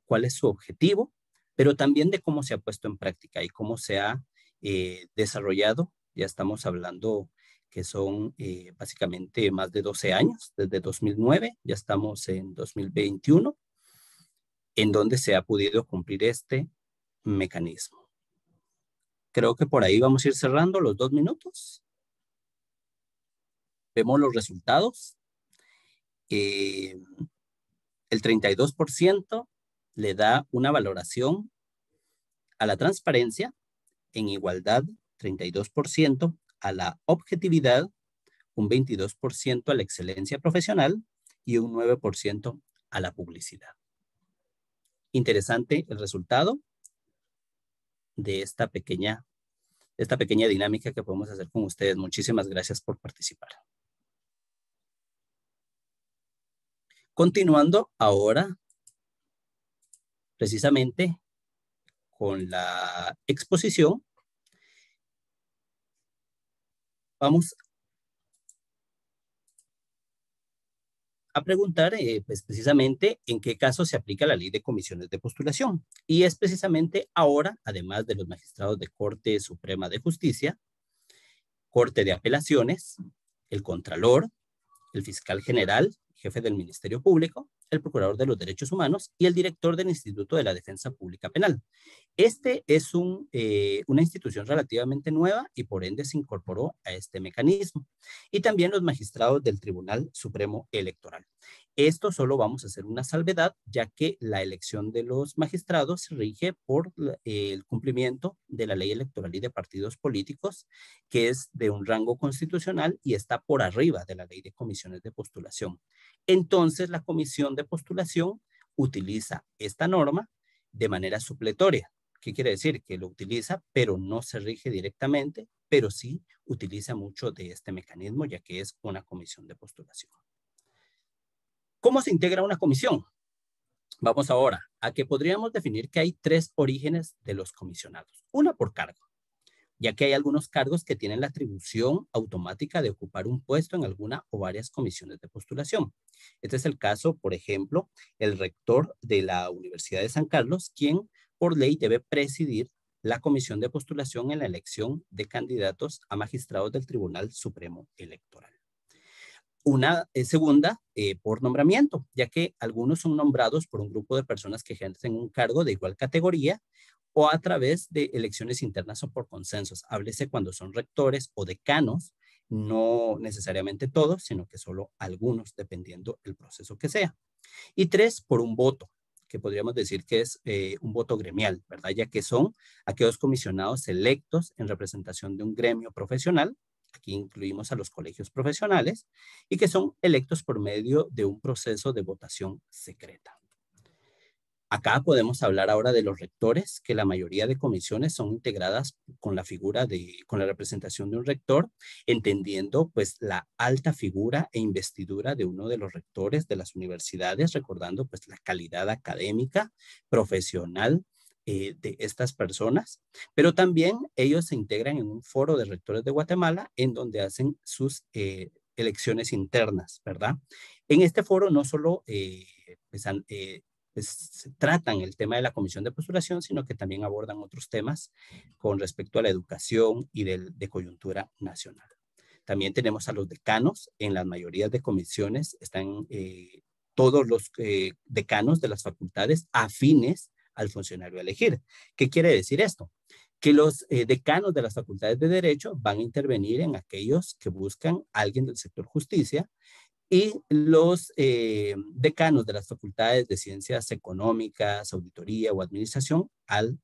Speaker 5: cuál es su objetivo, pero también de cómo se ha puesto en práctica y cómo se ha desarrollado. Ya estamos hablando que son básicamente más de 12 años, desde 2009, ya estamos en 2021, en donde se ha podido cumplir este mecanismo. Creo que por ahí vamos a ir cerrando los 2 minutos. Vemos los resultados. El 32% le da una valoración a la transparencia, en igualdad 32%, a la objetividad, un 22% a la excelencia profesional y un 9% a la publicidad. Interesante el resultado de esta pequeña dinámica que podemos hacer con ustedes. Muchísimas gracias por participar. Continuando ahora precisamente con la exposición, vamos a preguntar pues precisamente en qué caso se aplica la ley de comisiones de postulación. Y es precisamente ahora, además de los magistrados de Corte Suprema de Justicia, Corte de Apelaciones, el Contralor, el Fiscal General, jefe del Ministerio Público, el Procurador de los Derechos Humanos y el director del Instituto de la Defensa Pública Penal. Este es una institución relativamente nueva y por ende se incorporó a este mecanismo. Y también los magistrados del Tribunal Supremo Electoral. Esto solo vamos a hacer una salvedad, ya que la elección de los magistrados se rige por el cumplimiento de la ley electoral y de partidos políticos, que es de un rango constitucional y está por arriba de la ley de comisiones de postulación. Entonces, la comisión de postulación utiliza esta norma de manera supletoria. ¿Qué quiere decir? Que lo utiliza, pero no se rige directamente, pero sí utiliza mucho de este mecanismo, ya que es una comisión de postulación. ¿Cómo se integra una comisión? Vamos ahora a que podríamos definir que hay 3 orígenes de los comisionados. Una por cargo, ya que hay algunos cargos que tienen la atribución automática de ocupar un puesto en alguna o varias comisiones de postulación. Este es el caso, por ejemplo, el rector de la Universidad de San Carlos, quien por ley debe presidir la comisión de postulación en la elección de candidatos a magistrados del Tribunal Supremo Electoral. Una segunda por nombramiento, ya que algunos son nombrados por un grupo de personas que ejercen un cargo de igual categoría o a través de elecciones internas o por consensos. Háblese cuando son rectores o decanos, no necesariamente todos, sino que solo algunos, dependiendo del proceso que sea. Y 3, por un voto, que podríamos decir que es un voto gremial, ¿verdad? Ya que son aquellos comisionados electos en representación de un gremio profesional. Aquí incluimos a los colegios profesionales y que son electos por medio de un proceso de votación secreta. Acá podemos hablar ahora de los rectores, que la mayoría de comisiones son integradas con la con la representación de un rector, entendiendo pues la alta figura e investidura de uno de los rectores de las universidades, recordando pues la calidad académica, profesional, de estas personas, pero también ellos se integran en un foro de rectores de Guatemala en donde hacen sus elecciones internas, ¿verdad? En este foro no solo pues, tratan el tema de la comisión de postulación, sino que también abordan otros temas con respecto a la educación y de coyuntura nacional. También tenemos a los decanos. En la mayoría de comisiones están todos los decanos de las facultades afines al funcionario a elegir. ¿Qué quiere decir esto? Que los decanos de las facultades de Derecho van a intervenir en aquellos que buscan a alguien del sector justicia y los decanos de las facultades de Ciencias Económicas, Auditoría o Administración al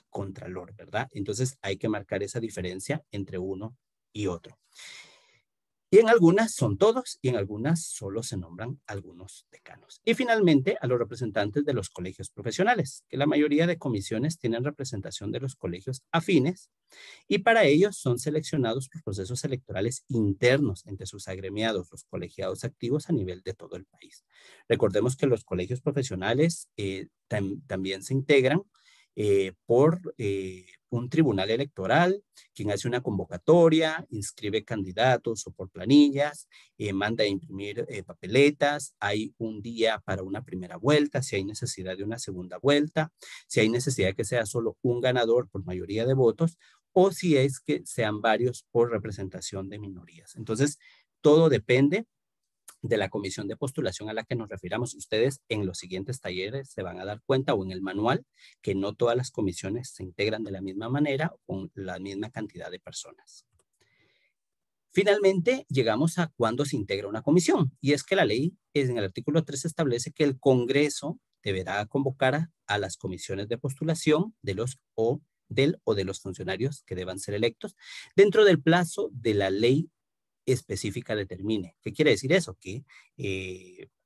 Speaker 5: Contralor, ¿verdad? Entonces hay que marcar esa diferencia entre uno y otro. Y en algunas son todos y en algunas solo se nombran algunos decanos. Y finalmente a los representantes de los colegios profesionales, que la mayoría de comisiones tienen representación de los colegios afines y para ellos son seleccionados por procesos electorales internos entre sus agremiados, los colegiados activos a nivel de todo el país. Recordemos que los colegios profesionales también se integran por un tribunal electoral, quien hace una convocatoria, inscribe candidatos o por planillas, manda a imprimir papeletas, hay un día para una primera vuelta, si hay necesidad de una segunda vuelta, si hay necesidad de que sea solo un ganador por mayoría de votos, o si es que sean varios por representación de minorías. Entonces, todo depende de la comisión de postulación a la que nos refiramos. Ustedes en los siguientes talleres se van a dar cuenta, o en el manual, que no todas las comisiones se integran de la misma manera o con la misma cantidad de personas. Finalmente, llegamos a cuándo se integra una comisión. Y es que la ley, en el artículo 3, establece que el Congreso deberá convocar a las comisiones de postulación de los o de los funcionarios que deban ser electos dentro del plazo de la ley específica determine. ¿Qué quiere decir eso? Que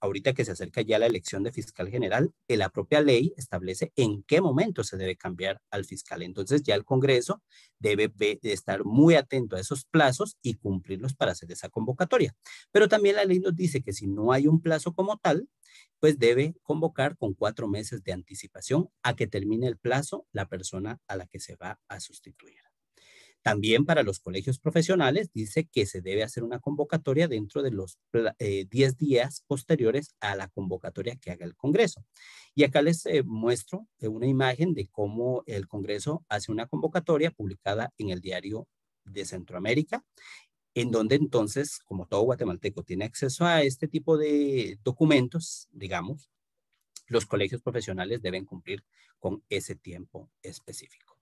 Speaker 5: ahorita que se acerca ya la elección de fiscal general, la propia ley establece en qué momento se debe cambiar al fiscal. Entonces ya el Congreso debe de estar muy atento a esos plazos y cumplirlos para hacer esa convocatoria. Pero también la ley nos dice que si no hay un plazo como tal, pues debe convocar con 4 meses de anticipación a que termine el plazo la persona a la que se va a sustituir. También para los colegios profesionales dice que se debe hacer una convocatoria dentro de los 10 días posteriores a la convocatoria que haga el Congreso. Y acá les muestro una imagen de cómo el Congreso hace una convocatoria publicada en el Diario de Centroamérica, en donde entonces, como todo guatemalteco tiene acceso a este tipo de documentos, digamos, los colegios profesionales deben cumplir con ese tiempo específico.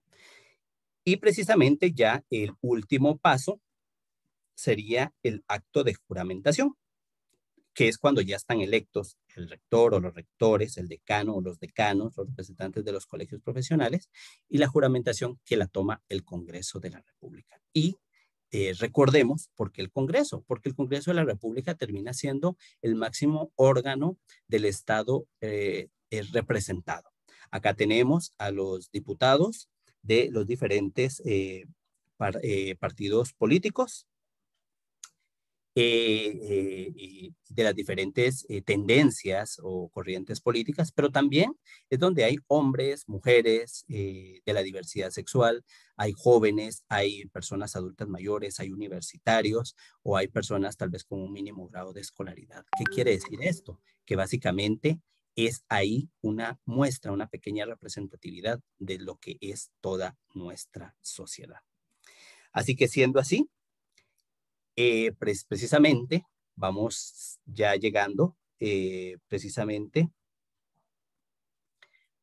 Speaker 5: Y precisamente ya el último paso sería el acto de juramentación, que es cuando ya están electos el rector o los rectores, el decano o los decanos, los representantes de los colegios profesionales, y la juramentación que la toma el Congreso de la República. Y recordemos, ¿por qué el Congreso? Porque el Congreso de la República termina siendo el máximo órgano del Estado representado. Acá tenemos a los diputados de los diferentes partidos políticos, de las diferentes tendencias o corrientes políticas, pero también es donde hay hombres, mujeres, de la diversidad sexual, hay jóvenes, hay personas adultas mayores, hay universitarios o hay personas tal vez con un mínimo grado de escolaridad. ¿Qué quiere decir esto? Que básicamente es ahí una muestra, una pequeña representatividad de lo que es toda nuestra sociedad. Así que siendo así, precisamente vamos ya llegando precisamente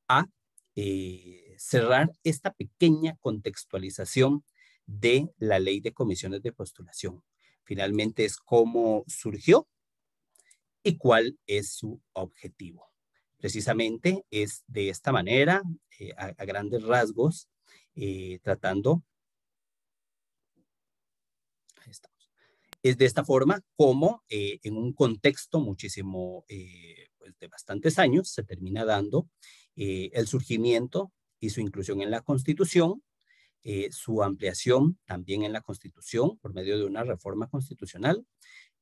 Speaker 5: a cerrar esta pequeña contextualización de la ley de comisiones de postulación. Finalmente es cómo surgió y cuál es su objetivo. Precisamente es de esta manera, a grandes rasgos, tratando. Ahí estamos. Es de esta forma como en un contexto muchísimo, pues de bastantes años, se termina dando el surgimiento y su inclusión en la Constitución, su ampliación también en la Constitución por medio de una reforma constitucional,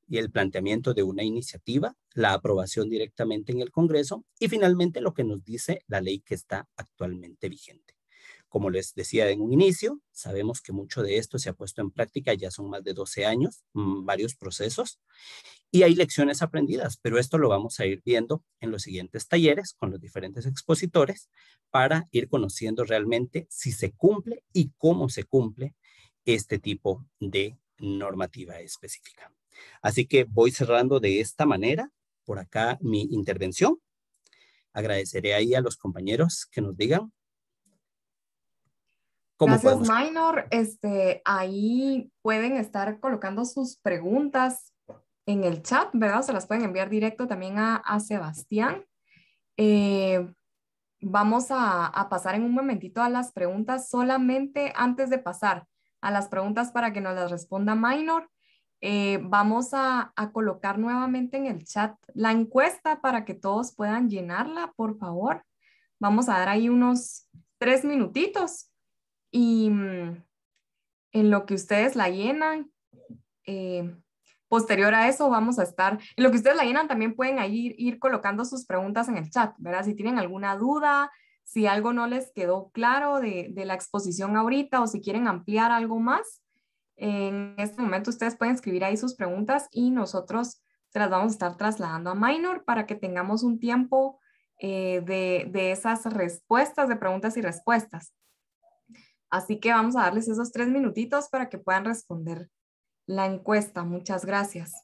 Speaker 5: y el planteamiento de una iniciativa, la aprobación directamente en el Congreso y finalmente lo que nos dice la ley que está actualmente vigente. Como les decía en un inicio, sabemos que mucho de esto se ha puesto en práctica, ya son más de 12 años, varios procesos, y hay lecciones aprendidas, pero esto lo vamos a ir viendo en los siguientes talleres con los diferentes expositores para ir conociendo realmente si se cumple y cómo se cumple este tipo de normativa específica. Así que voy cerrando de esta manera por acá mi intervención. Agradeceré ahí a los compañeros que nos digan cómo
Speaker 4: Gracias,
Speaker 5: podemos.
Speaker 4: Minor. Ahí pueden estar colocando sus preguntas en el chat, ¿verdad? Se las pueden enviar directo también a Sebastián. Vamos a pasar en un momentito a las preguntas. Solamente antes de pasar a las preguntas para que nos las responda Minor, vamos a colocar nuevamente en el chat la encuesta para que todos puedan llenarla, por favor. Vamos a dar ahí unos 3 minutitos y en lo que ustedes la llenan, posterior a eso vamos a estar, en lo que ustedes la llenan también pueden ahí ir colocando sus preguntas en el chat, ¿verdad? Si tienen alguna duda, si algo no les quedó claro de la exposición ahorita o si quieren ampliar algo más, en este momento ustedes pueden escribir ahí sus preguntas y nosotros se las vamos a estar trasladando a Minor para que tengamos un tiempo de esas respuestas, de preguntas y respuestas. Así que vamos a darles esos 3 minutitos para que puedan responder la encuesta. Muchas gracias.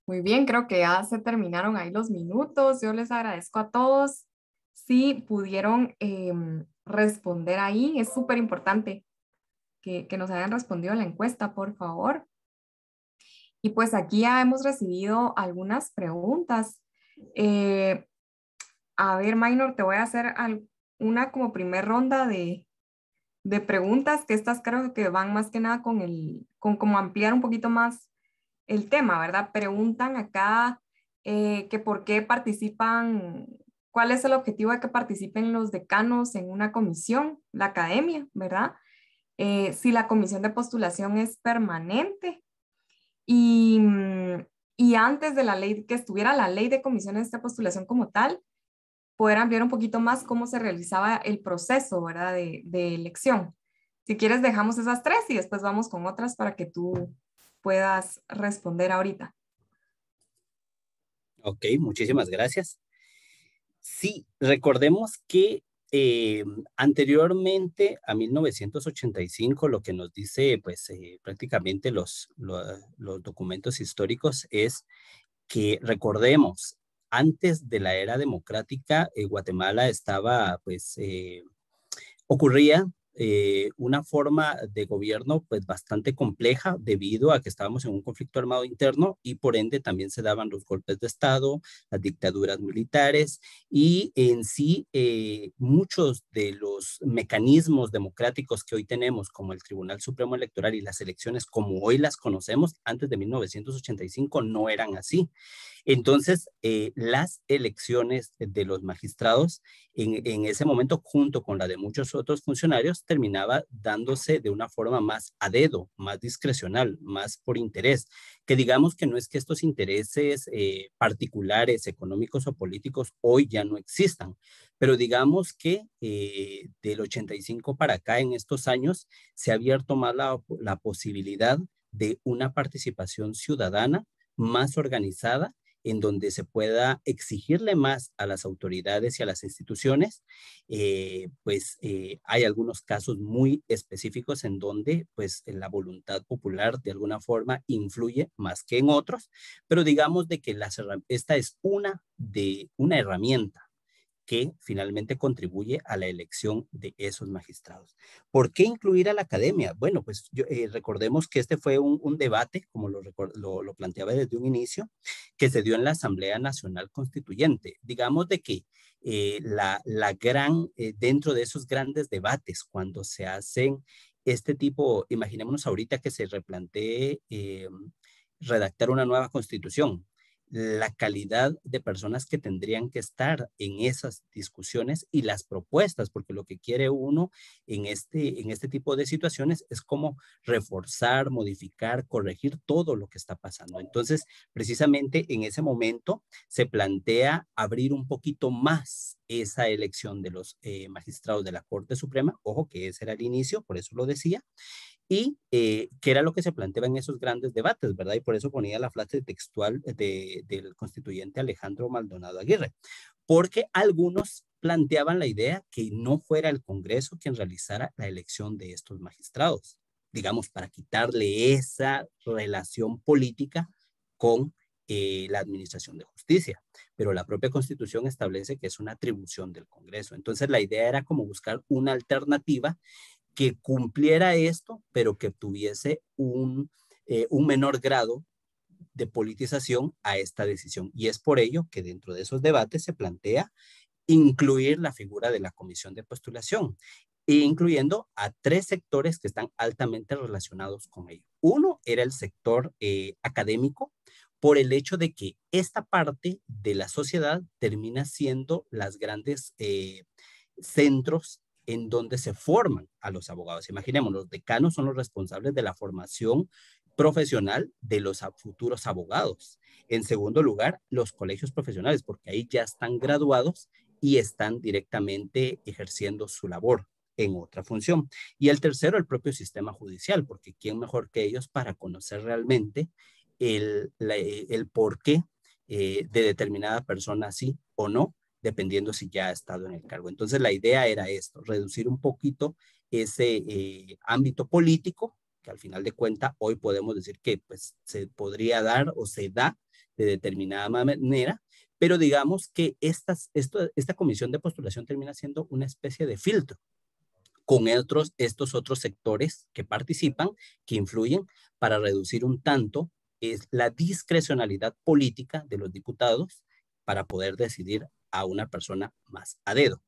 Speaker 4: Muy bien, creo que ya se terminaron ahí los minutos. Yo les agradezco a todos. Si pudieron responder ahí, es súper importante que nos hayan respondido a la encuesta, por favor. Y pues aquí ya hemos recibido algunas preguntas. A ver, Maynor, te voy a hacer una como primer ronda de preguntas, que estas creo que van más que nada con como ampliar un poquito más el tema, ¿verdad? Preguntan acá que por qué participan, cuál es el objetivo de que participen los decanos en una comisión, la academia, ¿verdad? Si la comisión de postulación es permanente y, y antes de la ley, que estuviera la ley de comisiones de postulación como tal, poder ampliar un poquito más cómo se realizaba el proceso, ¿verdad? De elección. Si quieres, dejamos esas tres y después vamos con otras para que tú puedas responder ahorita.
Speaker 5: Ok, muchísimas gracias. Sí, recordemos que anteriormente a 1985, lo que nos dice pues prácticamente los documentos históricos es que recordemos, antes de la era democrática, Guatemala estaba pues ocurría una forma de gobierno pues bastante compleja debido a que estábamos en un conflicto armado interno y por ende también se daban los golpes de Estado, las dictaduras militares y en sí muchos de los mecanismos democráticos que hoy tenemos como el Tribunal Supremo Electoral y las elecciones como hoy las conocemos antes de 1985 no eran así. Entonces, las elecciones de los magistrados en ese momento, junto con la de muchos otros funcionarios, terminaba dándose de una forma más a dedo, más discrecional, más por interés, que digamos que no es que estos intereses particulares, económicos o políticos hoy ya no existan, pero digamos que del 85 para acá, en estos años, se ha abierto más la posibilidad de una participación ciudadana más organizada en donde se pueda exigirle más a las autoridades y a las instituciones, hay algunos casos muy específicos en donde pues la voluntad popular de alguna forma influye más que en otros, pero digamos de que esta es una herramienta que finalmente contribuye a la elección de esos magistrados. ¿Por qué incluir a la academia? Bueno, pues recordemos que este fue un debate, como lo planteaba desde un inicio, que se dio en la Asamblea Nacional Constituyente. Digamos de que dentro de esos grandes debates, cuando se hacen este tipo, imaginémonos ahorita que se replantee redactar una nueva constitución. la calidad de personas que tendrían que estar en esas discusiones y las propuestas, porque lo que quiere uno en este tipo de situaciones es como reforzar, modificar, corregir todo lo que está pasando. Entonces, precisamente en ese momento se plantea abrir un poquito más esa elección de los magistrados de la Corte Suprema. Ojo que ese era el inicio, por eso lo decía. Y que era lo que se planteaba en esos grandes debates, ¿verdad? Y por eso ponía la frase textual del constituyente Alejandro Maldonado Aguirre, porque algunos planteaban la idea que no fuera el Congreso quien realizara la elección de estos magistrados, digamos, para quitarle esa relación política con la administración de justicia, pero la propia Constitución establece que es una atribución del Congreso. Entonces la idea era como buscar una alternativa que cumpliera esto, pero que tuviese un menor grado de politización a esta decisión. Y es por ello que dentro de esos debates se plantea incluir la figura de la comisión de postulación, incluyendo a 3 sectores que están altamente relacionados con ello. Uno era el sector académico, por el hecho de que esta parte de la sociedad termina siendo las grandes centros en donde se forman a los abogados. Imaginemos, los decanos son los responsables de la formación profesional de los futuros abogados. En segundo lugar, los colegios profesionales, porque ahí ya están graduados y están directamente ejerciendo su labor en otra función. Y el tercero, el propio sistema judicial, porque ¿quién mejor que ellos para conocer realmente el porqué de determinada persona sí o no, dependiendo si ya ha estado en el cargo? Entonces la idea era esto, reducir un poquito ese ámbito político, que al final de cuentas hoy podemos decir que pues, se podría dar o se da de determinada manera, pero digamos que esta comisión de postulación termina siendo una especie de filtro con estos otros sectores que participan, que influyen para reducir un tanto la discrecionalidad política de los diputados para poder decidir a una persona más a dedo.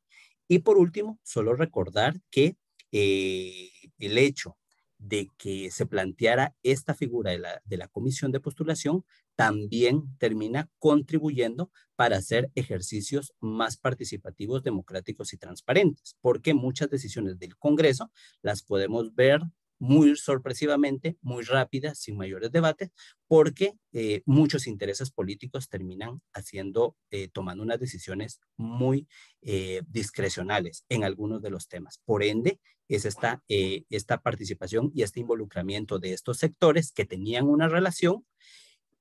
Speaker 5: Y por último, solo recordar que el hecho de que se planteara esta figura de la comisión de postulación también termina contribuyendo para hacer ejercicios más participativos, democráticos y transparentes, porque muchas decisiones del Congreso las podemos ver muy sorpresivamente, muy rápidas, sin mayores debates, porque muchos intereses políticos terminan tomando unas decisiones muy discrecionales en algunos de los temas. Por ende, es esta participación y este involucramiento de estos sectores que tenían una relación,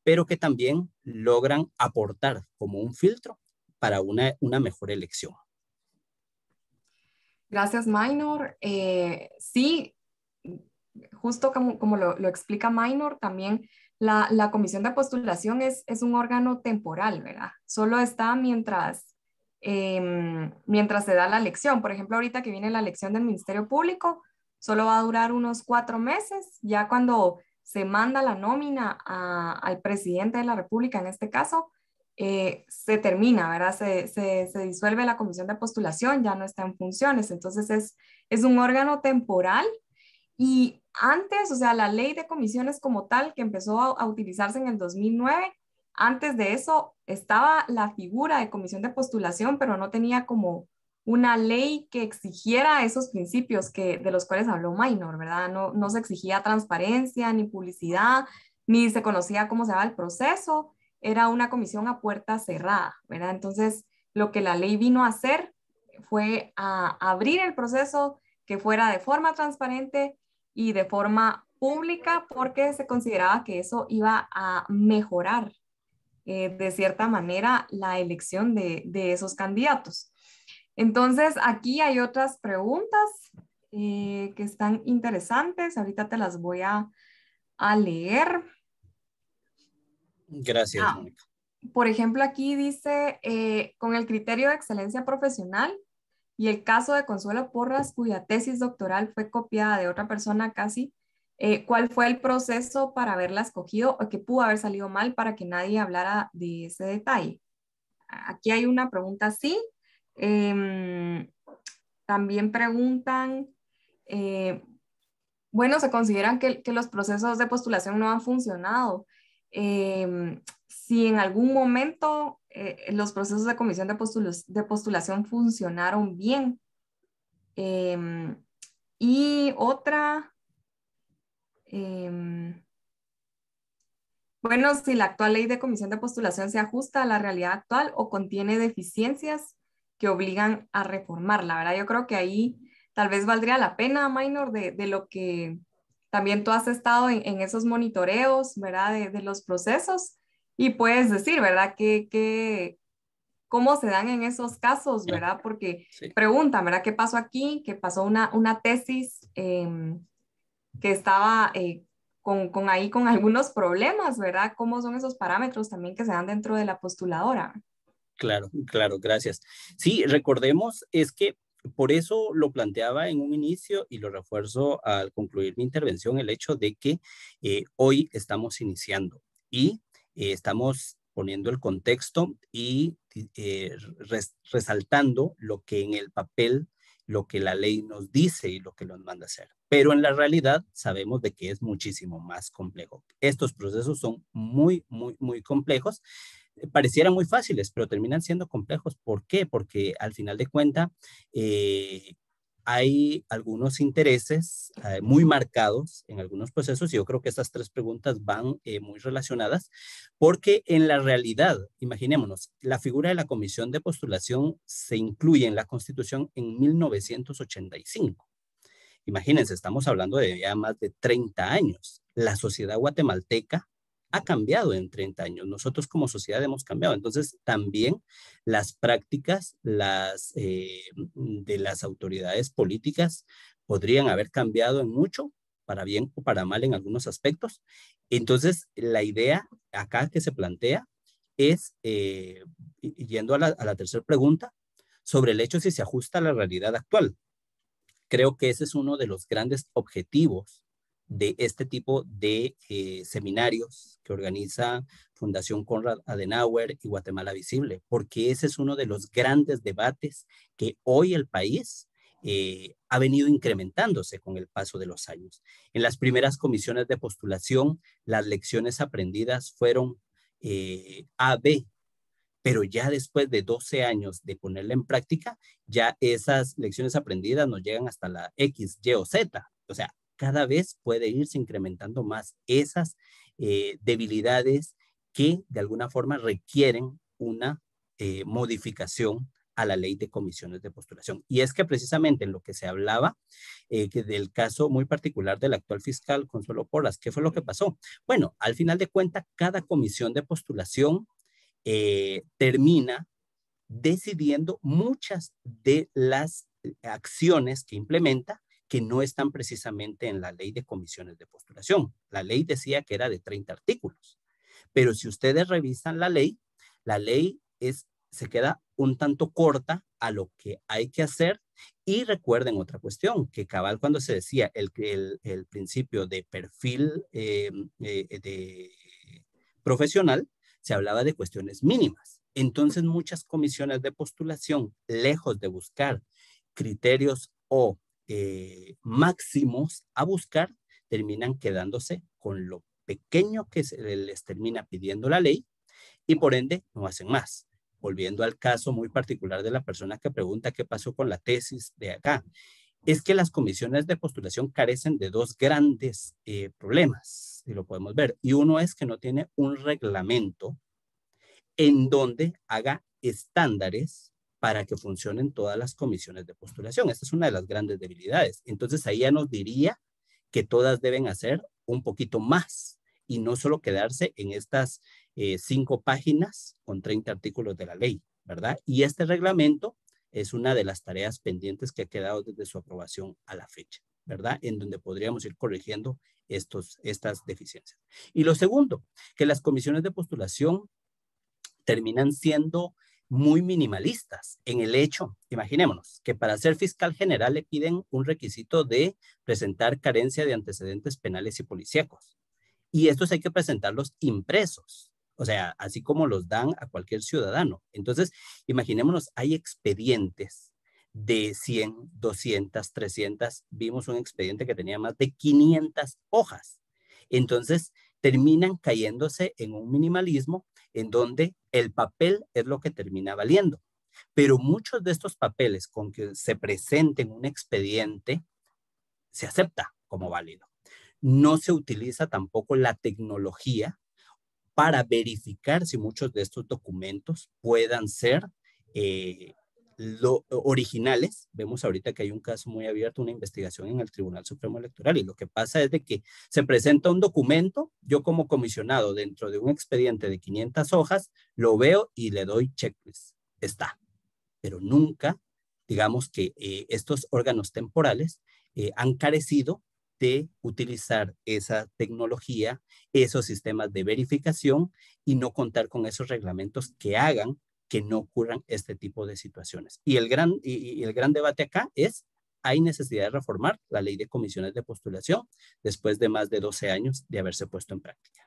Speaker 5: pero que también logran aportar como un filtro para una mejor elección.
Speaker 4: Gracias, Maynor. Sí, justo como lo explica Maynor, también la comisión de postulación es un órgano temporal, ¿verdad? Solo está mientras se da la elección. Por ejemplo, ahorita que viene la elección del Ministerio Público, solo va a durar unos 4 meses. Ya cuando se manda la nómina al presidente de la República, en este caso, se termina, ¿verdad? Se disuelve la comisión de postulación, ya no está en funciones. Entonces es un órgano temporal. Y antes, o sea, la ley de comisiones como tal, que empezó a utilizarse en el 2009, antes de eso estaba la figura de comisión de postulación, pero no tenía como una ley que exigiera esos principios de los cuales habló Maynor, ¿verdad? No se exigía transparencia, ni publicidad, ni se conocía cómo se daba el proceso. Era una comisión a puerta cerrada, ¿verdad? Entonces, lo que la ley vino a hacer fue a abrir el proceso, que fuera de forma transparente y de forma pública, porque se consideraba que eso iba a mejorar de cierta manera la elección de esos candidatos. Entonces, aquí hay otras preguntas que están interesantes. Ahorita te las voy a leer.
Speaker 5: Gracias, Mónica.
Speaker 4: Por ejemplo, aquí dice, con el criterio de excelencia profesional y el caso de Consuelo Porras, cuya tesis doctoral fue copiada de otra persona casi, ¿cuál fue el proceso para haberla escogido o que pudo haber salido mal para que nadie hablara de ese detalle? Aquí hay una pregunta así. También preguntan, bueno, se consideran que los procesos de postulación no han funcionado. si en algún momento los procesos de comisión de postulación funcionaron bien. Y otra, bueno, si la actual ley de comisión de postulación se ajusta a la realidad actual o contiene deficiencias que obligan a reformarla, ¿verdad? Yo creo que ahí tal vez valdría la pena, Maynor, de lo que también tú has estado en esos monitoreos, ¿verdad? De los procesos y puedes decir, ¿verdad? Cómo se dan en esos casos, ¿verdad? Porque
Speaker 5: Sí.
Speaker 4: preguntan, ¿verdad? ¿Qué pasó aquí? ¿Qué pasó una tesis que estaba con algunos problemas, ¿verdad? ¿Cómo son esos parámetros también que se dan dentro de la postuladora?
Speaker 5: Claro, claro, gracias. Sí, recordemos, es que por eso lo planteaba en un inicio y lo refuerzo al concluir mi intervención, el hecho de que hoy estamos iniciando y estamos poniendo el contexto y resaltando lo que en el papel, lo que la ley nos dice y lo que nos manda hacer. Pero en la realidad sabemos de que es muchísimo más complejo. Estos procesos son muy, muy, muy complejos. Parecieran muy fáciles, pero terminan siendo complejos. ¿Por qué? Porque al final de cuentas hay algunos intereses muy marcados en algunos procesos y yo creo que estas tres preguntas van muy relacionadas porque en la realidad, imaginémonos, la figura de la comisión de postulación se incluye en la Constitución en 1985. Imagínense, estamos hablando de ya más de 30 años. La sociedad guatemalteca ha cambiado en 30 años. Nosotros como sociedad hemos cambiado. Entonces, también las prácticas de las autoridades políticas podrían haber cambiado en mucho, para bien o para mal en algunos aspectos. Entonces, la idea acá que se plantea es, yendo a la tercera pregunta, sobre el hecho si se ajusta a la realidad actual. Creo que ese es uno de los grandes objetivos de este tipo de seminarios que organiza Fundación Konrad Adenauer y Guatemala Visible, porque ese es uno de los grandes debates que hoy el país ha venido incrementándose con el paso de los años. En las primeras comisiones de postulación, las lecciones aprendidas fueron A, B, pero ya después de 12 años de ponerla en práctica, ya esas lecciones aprendidas nos llegan hasta la X, Y o Z. O sea, cada vez puede irse incrementando más esas debilidades que de alguna forma requieren una modificación a la ley de comisiones de postulación. Y es que precisamente en lo que se hablaba, que del caso muy particular del actual fiscal Consuelo Porras, ¿qué fue lo que pasó? Bueno, al final de cuentas, cada comisión de postulación termina decidiendo muchas de las acciones que implementa que no están precisamente en la ley de comisiones de postulación. La ley decía que era de 30 artículos, pero si ustedes revisan la ley se queda un tanto corta a lo que hay que hacer. Y recuerden otra cuestión, que cabal cuando se decía el principio de perfil de profesional, se hablaba de cuestiones mínimas. Entonces, muchas comisiones de postulación, lejos de buscar criterios o máximos a buscar, terminan quedándose con lo pequeño que les termina pidiendo la ley y por ende no hacen más. Volviendo al caso muy particular de la persona que pregunta qué pasó con la tesis de acá, es que las comisiones de postulación carecen de dos grandes problemas, si lo podemos ver. Y uno es que no tiene un reglamento en donde haga estándares para que funcionen todas las comisiones de postulación. Esta es una de las grandes debilidades. Entonces ahí ya nos diría que todas deben hacer un poquito más y no solo quedarse en estas 5 páginas con 30 artículos de la ley, ¿verdad? Y este reglamento es una de las tareas pendientes que ha quedado desde su aprobación a la fecha, ¿verdad? En donde podríamos ir corrigiendo estas deficiencias. Y lo segundo, que las comisiones de postulación terminan siendo muy minimalistas en el hecho, imaginémonos, que para ser fiscal general le piden un requisito de presentar carencia de antecedentes penales y policíacos. Y estos hay que presentarlos impresos, o sea, así como los dan a cualquier ciudadano. Entonces, imaginémonos, hay expedientes de 100, 200, 300. Vimos un expediente que tenía más de 500 hojas. Entonces, terminan cayéndose en un minimalismo en donde el papel es lo que termina valiendo. Pero muchos de estos papeles con que se presente en un expediente se acepta como válido. No se utiliza tampoco la tecnología para verificar si muchos de estos documentos puedan ser originales. Vemos ahorita que hay un caso muy abierto, una investigación en el Tribunal Supremo Electoral, y lo que pasa es de que se presenta un documento, yo como comisionado dentro de un expediente de 500 hojas, lo veo y le doy checklist, está, pero nunca, digamos que estos órganos temporales han carecido de utilizar esa tecnología, esos sistemas de verificación y no contar con esos reglamentos que hagan que no ocurran este tipo de situaciones. Y el gran debate acá es, ¿hay necesidad de reformar la ley de comisiones de postulación después de más de 12 años de haberse puesto en práctica?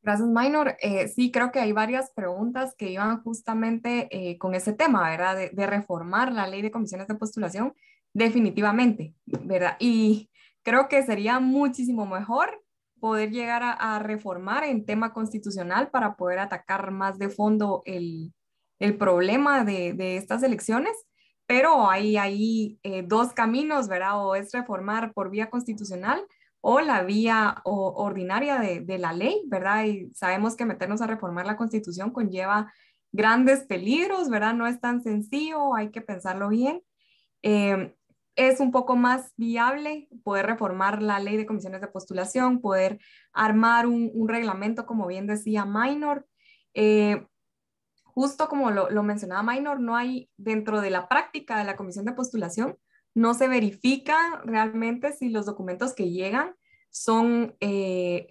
Speaker 4: Gracias, Minor. Sí, creo que hay varias preguntas que iban justamente con ese tema, ¿verdad? De reformar la ley de comisiones de postulación, definitivamente, ¿verdad? Y creo que sería muchísimo mejor poder llegar a reformar en tema constitucional para poder atacar más de fondo el problema de estas elecciones, pero hay dos caminos, ¿verdad? O es reformar por vía constitucional o la vía ordinaria de la ley, ¿verdad? Y sabemos que meternos a reformar la Constitución conlleva grandes peligros, ¿verdad? No es tan sencillo, hay que pensarlo bien. Es un poco más viable poder reformar la ley de comisiones de postulación, poder armar un reglamento, como bien decía Minor. Justo como lo mencionaba Minor, no hay dentro de la práctica de la comisión de postulación, no se verifica realmente si los documentos que llegan son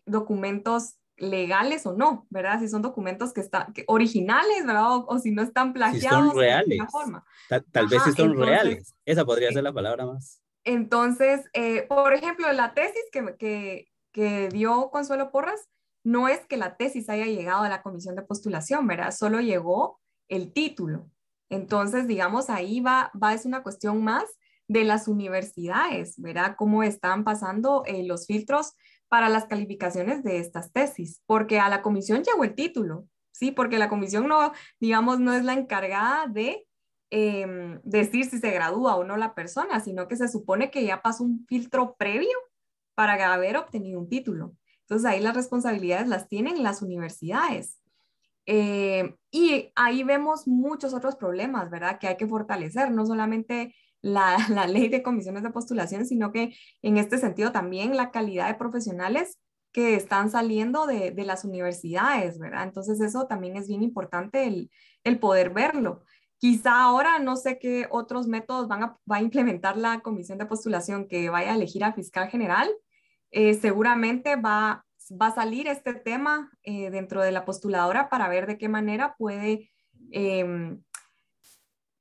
Speaker 4: documentos legales o no, ¿verdad? Si son documentos que están originales, ¿verdad? O si no están plagiados.
Speaker 5: Si son reales.
Speaker 4: De alguna forma.
Speaker 5: Tal vez si son reales. Esa podría ser la palabra más.
Speaker 4: Entonces, por ejemplo, la tesis que dio Consuelo Porras, no es que la tesis haya llegado a la comisión de postulación, ¿verdad? Solo llegó el título. Entonces, digamos, ahí es una cuestión más de las universidades, ¿verdad? Cómo están pasando los filtros para las calificaciones de estas tesis, porque a la comisión llegó el título, ¿sí? Porque la comisión no, digamos, no es la encargada de decir si se gradúa o no la persona, sino que se supone que ya pasó un filtro previo para haber obtenido un título. Entonces ahí las responsabilidades las tienen las universidades. Y ahí vemos muchos otros problemas, ¿verdad? Que hay que fortalecer, no solamente la ley de comisiones de postulación, sino que en este sentido también la calidad de profesionales que están saliendo de las universidades, ¿verdad? Entonces eso también es bien importante el poder verlo. Quizá ahora no sé qué otros métodos va a implementar la comisión de postulación que vaya a elegir al fiscal general. Seguramente va a salir este tema dentro de la postuladora para ver de qué manera puede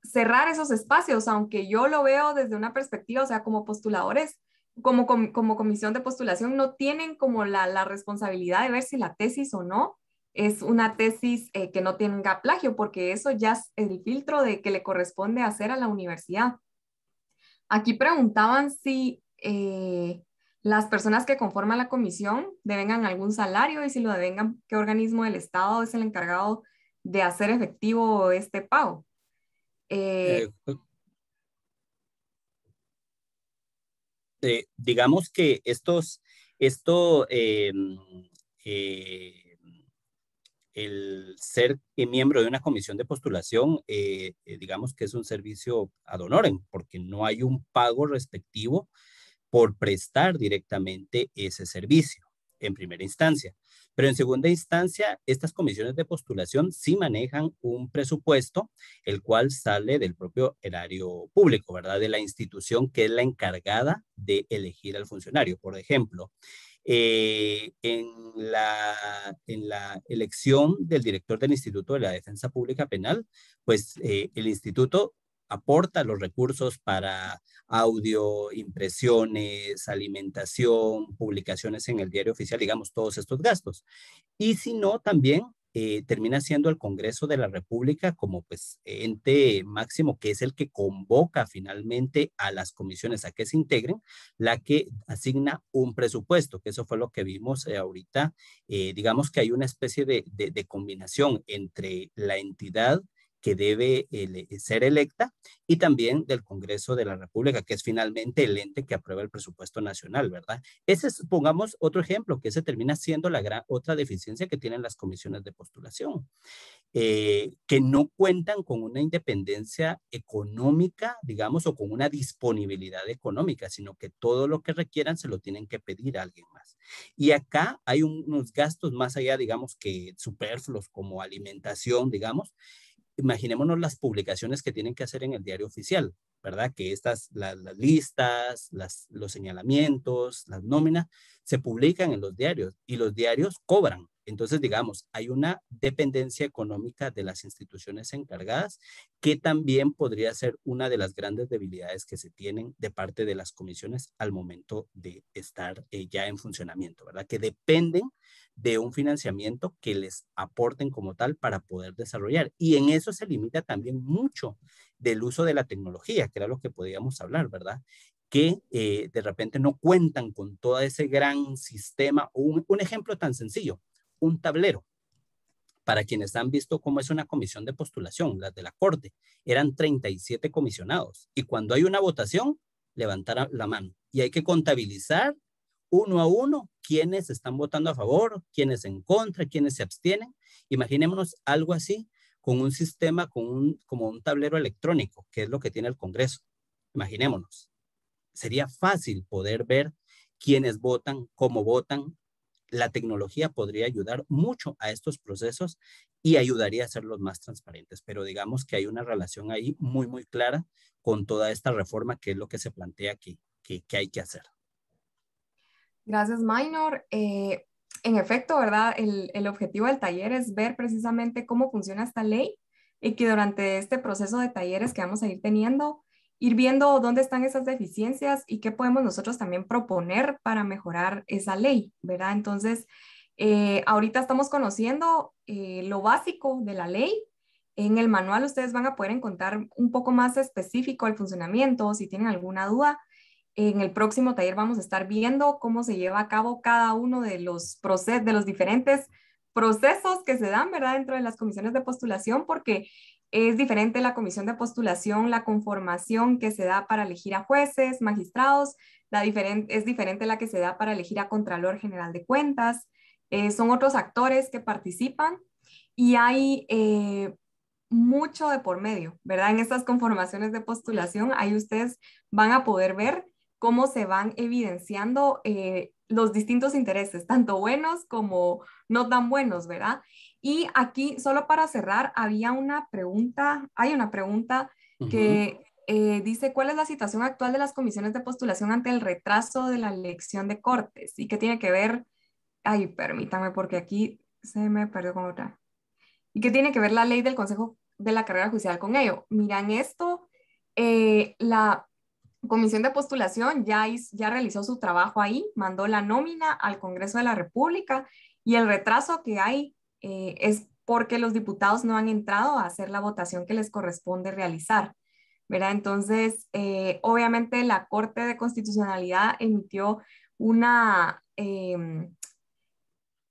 Speaker 4: cerrar esos espacios, aunque yo lo veo desde una perspectiva, o sea, como postuladores, como comisión de postulación, no tienen como la responsabilidad de ver si la tesis o no es una tesis que no tenga plagio, porque eso ya es el filtro de que le corresponde hacer a la universidad. Aquí preguntaban si las personas que conforman la comisión devengan algún salario y si lo devengan, ¿qué organismo del Estado es el encargado de hacer efectivo este pago?
Speaker 5: Digamos que el ser miembro de una comisión de postulación, digamos que es un servicio ad honorem, porque no hay un pago respectivo por prestar directamente ese servicio en primera instancia. Pero en segunda instancia, estas comisiones de postulación sí manejan un presupuesto, el cual sale del propio erario público, ¿verdad? De la institución que es la encargada de elegir al funcionario. Por ejemplo, en la elección del director del Instituto de la Defensa Pública Penal, pues el instituto aporta los recursos para audio, impresiones, alimentación, publicaciones en el diario oficial, digamos, todos estos gastos. Y si no, también termina siendo el Congreso de la República como pues ente máximo, que es el que convoca finalmente a las comisiones a que se integren, la que asigna un presupuesto, que eso fue lo que vimos ahorita. Digamos que hay una especie de combinación entre la entidad que debe ser electa y también del Congreso de la República, que es finalmente el ente que aprueba el presupuesto nacional, ¿verdad? Ese es, pongamos otro ejemplo, que ese termina siendo la otra deficiencia que tienen las comisiones de postulación, que no cuentan con una independencia económica, digamos, o con una disponibilidad económica, sino que todo lo que requieran se lo tienen que pedir a alguien más. Y acá hay unos gastos más allá, digamos, que superfluos, como alimentación, digamos. Imaginémonos las publicaciones que tienen que hacer en el diario oficial, ¿verdad? Que estas, las listas, los señalamientos, las nóminas, se publican en los diarios y los diarios cobran. Entonces, digamos, hay una dependencia económica de las instituciones encargadas que también podría ser una de las grandes debilidades que se tienen de parte de las comisiones al momento de estar ya en funcionamiento, ¿verdad? Que dependen de un financiamiento que les aporten como tal para poder desarrollar. Y en eso se limita también mucho del uso de la tecnología, que era lo que podíamos hablar, ¿verdad? Que de repente no cuentan con todo ese gran sistema. Un ejemplo tan sencillo, un tablero. Para quienes han visto cómo es una comisión de postulación, las de la Corte, eran 37 comisionados. Y cuando hay una votación, levantar la mano. Y hay que contabilizar uno a uno quiénes están votando a favor, quiénes en contra, quiénes se abstienen. Imaginémonos algo así con un sistema, como un tablero electrónico, que es lo que tiene el Congreso. Imaginémonos. Sería fácil poder ver quiénes votan, cómo votan. La tecnología podría ayudar mucho a estos procesos y ayudaría a hacerlos más transparentes, pero digamos que hay una relación ahí muy, muy clara con toda esta reforma, que es lo que se plantea aquí, que hay que hacer.
Speaker 4: Gracias, Maynor. En efecto, ¿verdad? El objetivo del taller es ver precisamente cómo funciona esta ley y que durante este proceso de talleres que vamos a ir teniendo, ir viendo dónde están esas deficiencias y qué podemos nosotros también proponer para mejorar esa ley, ¿verdad? Entonces, ahorita estamos conociendo lo básico de la ley. En el manual ustedes van a poder encontrar un poco más específico el funcionamiento, si tienen alguna duda. En el próximo taller vamos a estar viendo cómo se lleva a cabo cada uno de los diferentes procesos que se dan, ¿verdad? Dentro de las comisiones de postulación, porque es diferente la comisión de postulación, la conformación que se da para elegir a jueces, magistrados, es diferente la que se da para elegir a Contralor General de Cuentas. Son otros actores que participan y hay mucho de por medio, ¿verdad? En estas conformaciones de postulación, ahí ustedes van a poder ver cómo se van evidenciando los distintos intereses, tanto buenos como no tan buenos, ¿verdad? Y aquí, solo para cerrar, hay una pregunta que dice, ¿cuál es la situación actual de las comisiones de postulación ante el retraso de la elección de cortes? ¿Y qué tiene que ver? Ay, permítame, porque aquí se me perdió con otra. ¿Y qué tiene que ver la ley del Consejo de la Carrera Judicial con ello? Miran esto, la Comisión de Postulación ya realizó su trabajo ahí, mandó la nómina al Congreso de la República y el retraso que hay es porque los diputados no han entrado a hacer la votación que les corresponde realizar, ¿verdad? Entonces, obviamente la Corte de Constitucionalidad emitió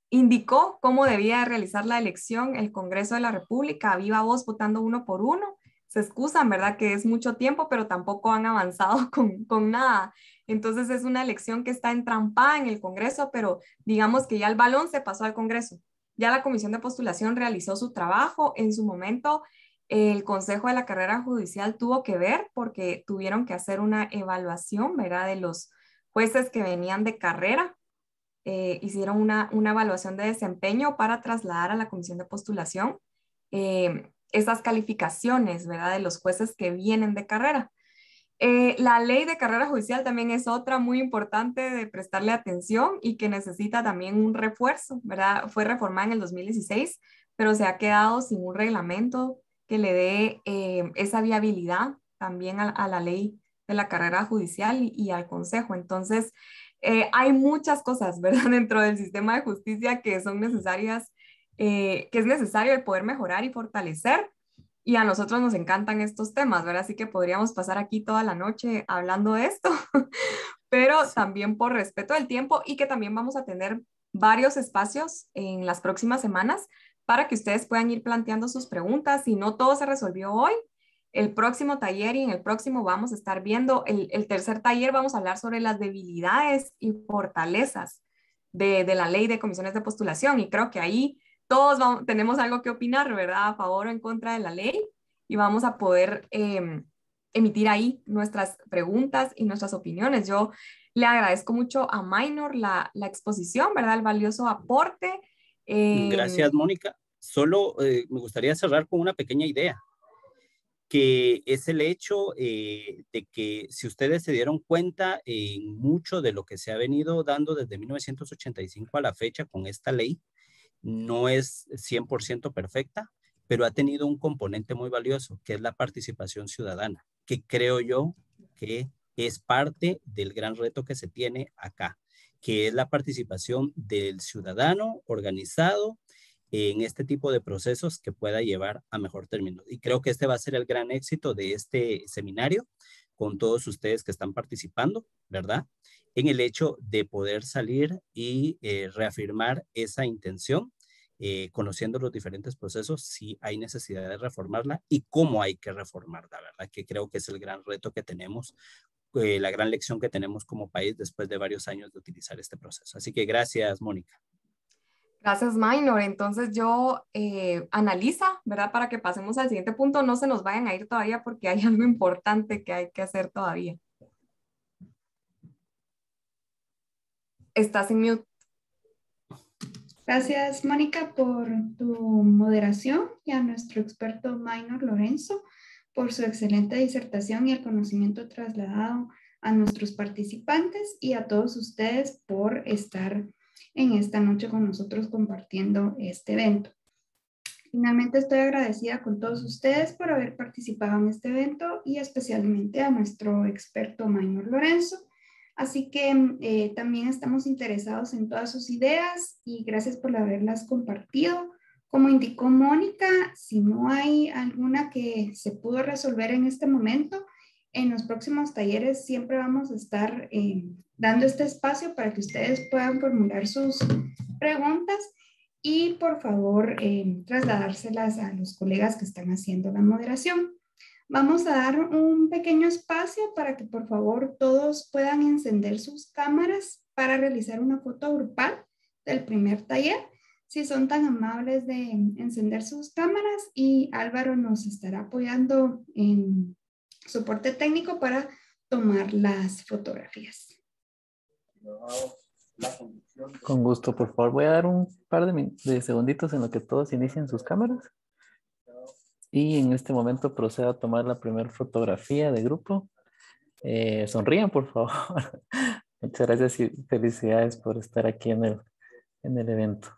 Speaker 4: indicó cómo debía realizar la elección el Congreso de la República, a viva voz, votando uno por uno. Se excusan, ¿verdad? Que es mucho tiempo, pero tampoco han avanzado con nada. Entonces es una elección que está entrampada en el Congreso, pero digamos que ya el balón se pasó al Congreso. Ya la Comisión de Postulación realizó su trabajo. En su momento, el Consejo de la Carrera Judicial tuvo que ver porque tuvieron que hacer una evaluación, ¿verdad? De los jueces que venían de carrera. Hicieron una evaluación de desempeño para trasladar a la Comisión de Postulación esas calificaciones, ¿verdad? De los jueces que vienen de carrera. La ley de carrera judicial también es otra muy importante de prestarle atención y que necesita también un refuerzo, ¿verdad? Fue reformada en el 2016, pero se ha quedado sin un reglamento que le dé esa viabilidad también a la ley de la carrera judicial y al Consejo. Entonces, hay muchas cosas, ¿verdad? Dentro del sistema de justicia que son necesarias que es necesario el poder mejorar y fortalecer. Y a nosotros nos encantan estos temas, ¿verdad? Así que podríamos pasar aquí toda la noche hablando de esto, pero también por respeto del tiempo y que también vamos a tener varios espacios en las próximas semanas para que ustedes puedan ir planteando sus preguntas. Si no todo se resolvió hoy, el próximo taller y en el próximo vamos a estar viendo, el tercer taller vamos a hablar sobre las debilidades y fortalezas de la ley de comisiones de postulación y creo que ahí todos tenemos algo que opinar, ¿verdad? A favor o en contra de la ley y vamos a poder emitir ahí nuestras preguntas y nuestras opiniones. Yo le agradezco mucho a Minor la exposición, ¿verdad? El valioso aporte.
Speaker 5: Gracias, Mónica. Solo me gustaría cerrar con una pequeña idea, que es el hecho de que si ustedes se dieron cuenta en mucho de lo que se ha venido dando desde 1985 a la fecha con esta ley, no es 100% perfecta, pero ha tenido un componente muy valioso, que es la participación ciudadana, que creo yo que es parte del gran reto que se tiene acá, que es la participación del ciudadano organizado en este tipo de procesos que pueda llevar a mejor término. Y creo que este va a ser el gran éxito de este seminario con todos ustedes que están participando, ¿verdad? En el hecho de poder salir y reafirmar esa intención, conociendo los diferentes procesos, si hay necesidad de reformarla y cómo hay que reformarla, ¿verdad? Que creo que es el gran reto que tenemos, la gran lección que tenemos como país después de varios años de utilizar este proceso. Así que gracias, Mónica.
Speaker 4: Gracias, Minor. Entonces yo analiza, ¿verdad? Para que pasemos al siguiente punto, no se nos vayan a ir todavía porque hay algo importante que hay que hacer todavía. Estás en mute.
Speaker 1: Gracias, Mónica, por tu moderación y a nuestro experto Minor Lorenzo por su excelente disertación y el conocimiento trasladado a nuestros participantes y a todos ustedes por estar en esta noche con nosotros compartiendo este evento. Finalmente estoy agradecida con todos ustedes por haber participado en este evento y especialmente a nuestro experto Minor Lorenzo. Así que también estamos interesados en todas sus ideas y gracias por haberlas compartido. Como indicó Mónica, si no hay alguna que se pudo resolver en este momento, en los próximos talleres siempre vamos a estar dando este espacio para que ustedes puedan formular sus preguntas y por favor trasladárselas a los colegas que están haciendo la moderación. Vamos a dar un pequeño espacio para que por favor todos puedan encender sus cámaras para realizar una foto grupal del primer taller. Si son tan amables de encender sus cámaras y Álvaro nos estará apoyando en soporte técnico para tomar las fotografías.
Speaker 7: Con gusto, por favor. Voy a dar un par de segunditos en lo que todos inicien sus cámaras. Y en este momento procedo a tomar la primera fotografía de grupo. Sonrían, por favor. Muchas gracias y felicidades por estar aquí en el evento.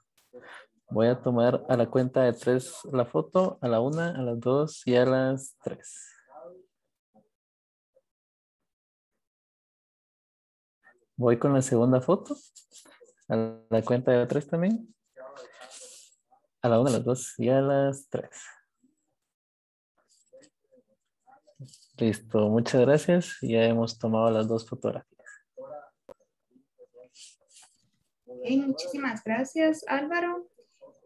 Speaker 7: Voy a tomar a la cuenta de 3 la foto, a la 1, a las 2 y a las 3. Voy con la segunda foto, a la cuenta de 3 también. A la 1, a las 2 y a las 3. Listo, muchas gracias. Ya hemos tomado las 2 fotografías.
Speaker 1: Okay, muchísimas gracias, Álvaro.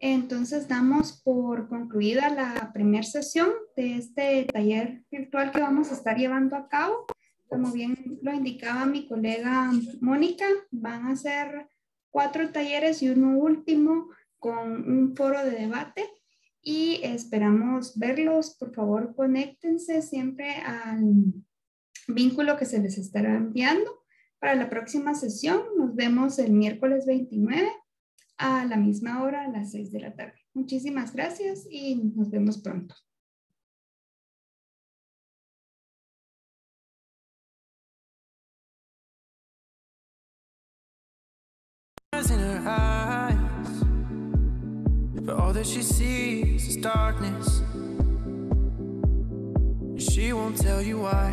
Speaker 1: Entonces damos por concluida la primera sesión de este taller virtual que vamos a estar llevando a cabo. Como bien lo indicaba mi colega Mónica, van a ser 4 talleres y uno último con un foro de debate. Y esperamos verlos. Por favor, conéctense siempre al vínculo que se les estará enviando para la próxima sesión. Nos vemos el miércoles 29 a la misma hora, a las 6 de la tarde. Muchísimas gracias y nos vemos pronto.
Speaker 8: But all that she sees is darkness. She won't tell you why.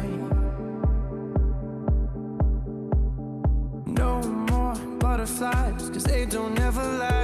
Speaker 8: No more butterflies, 'cause they don't ever lie.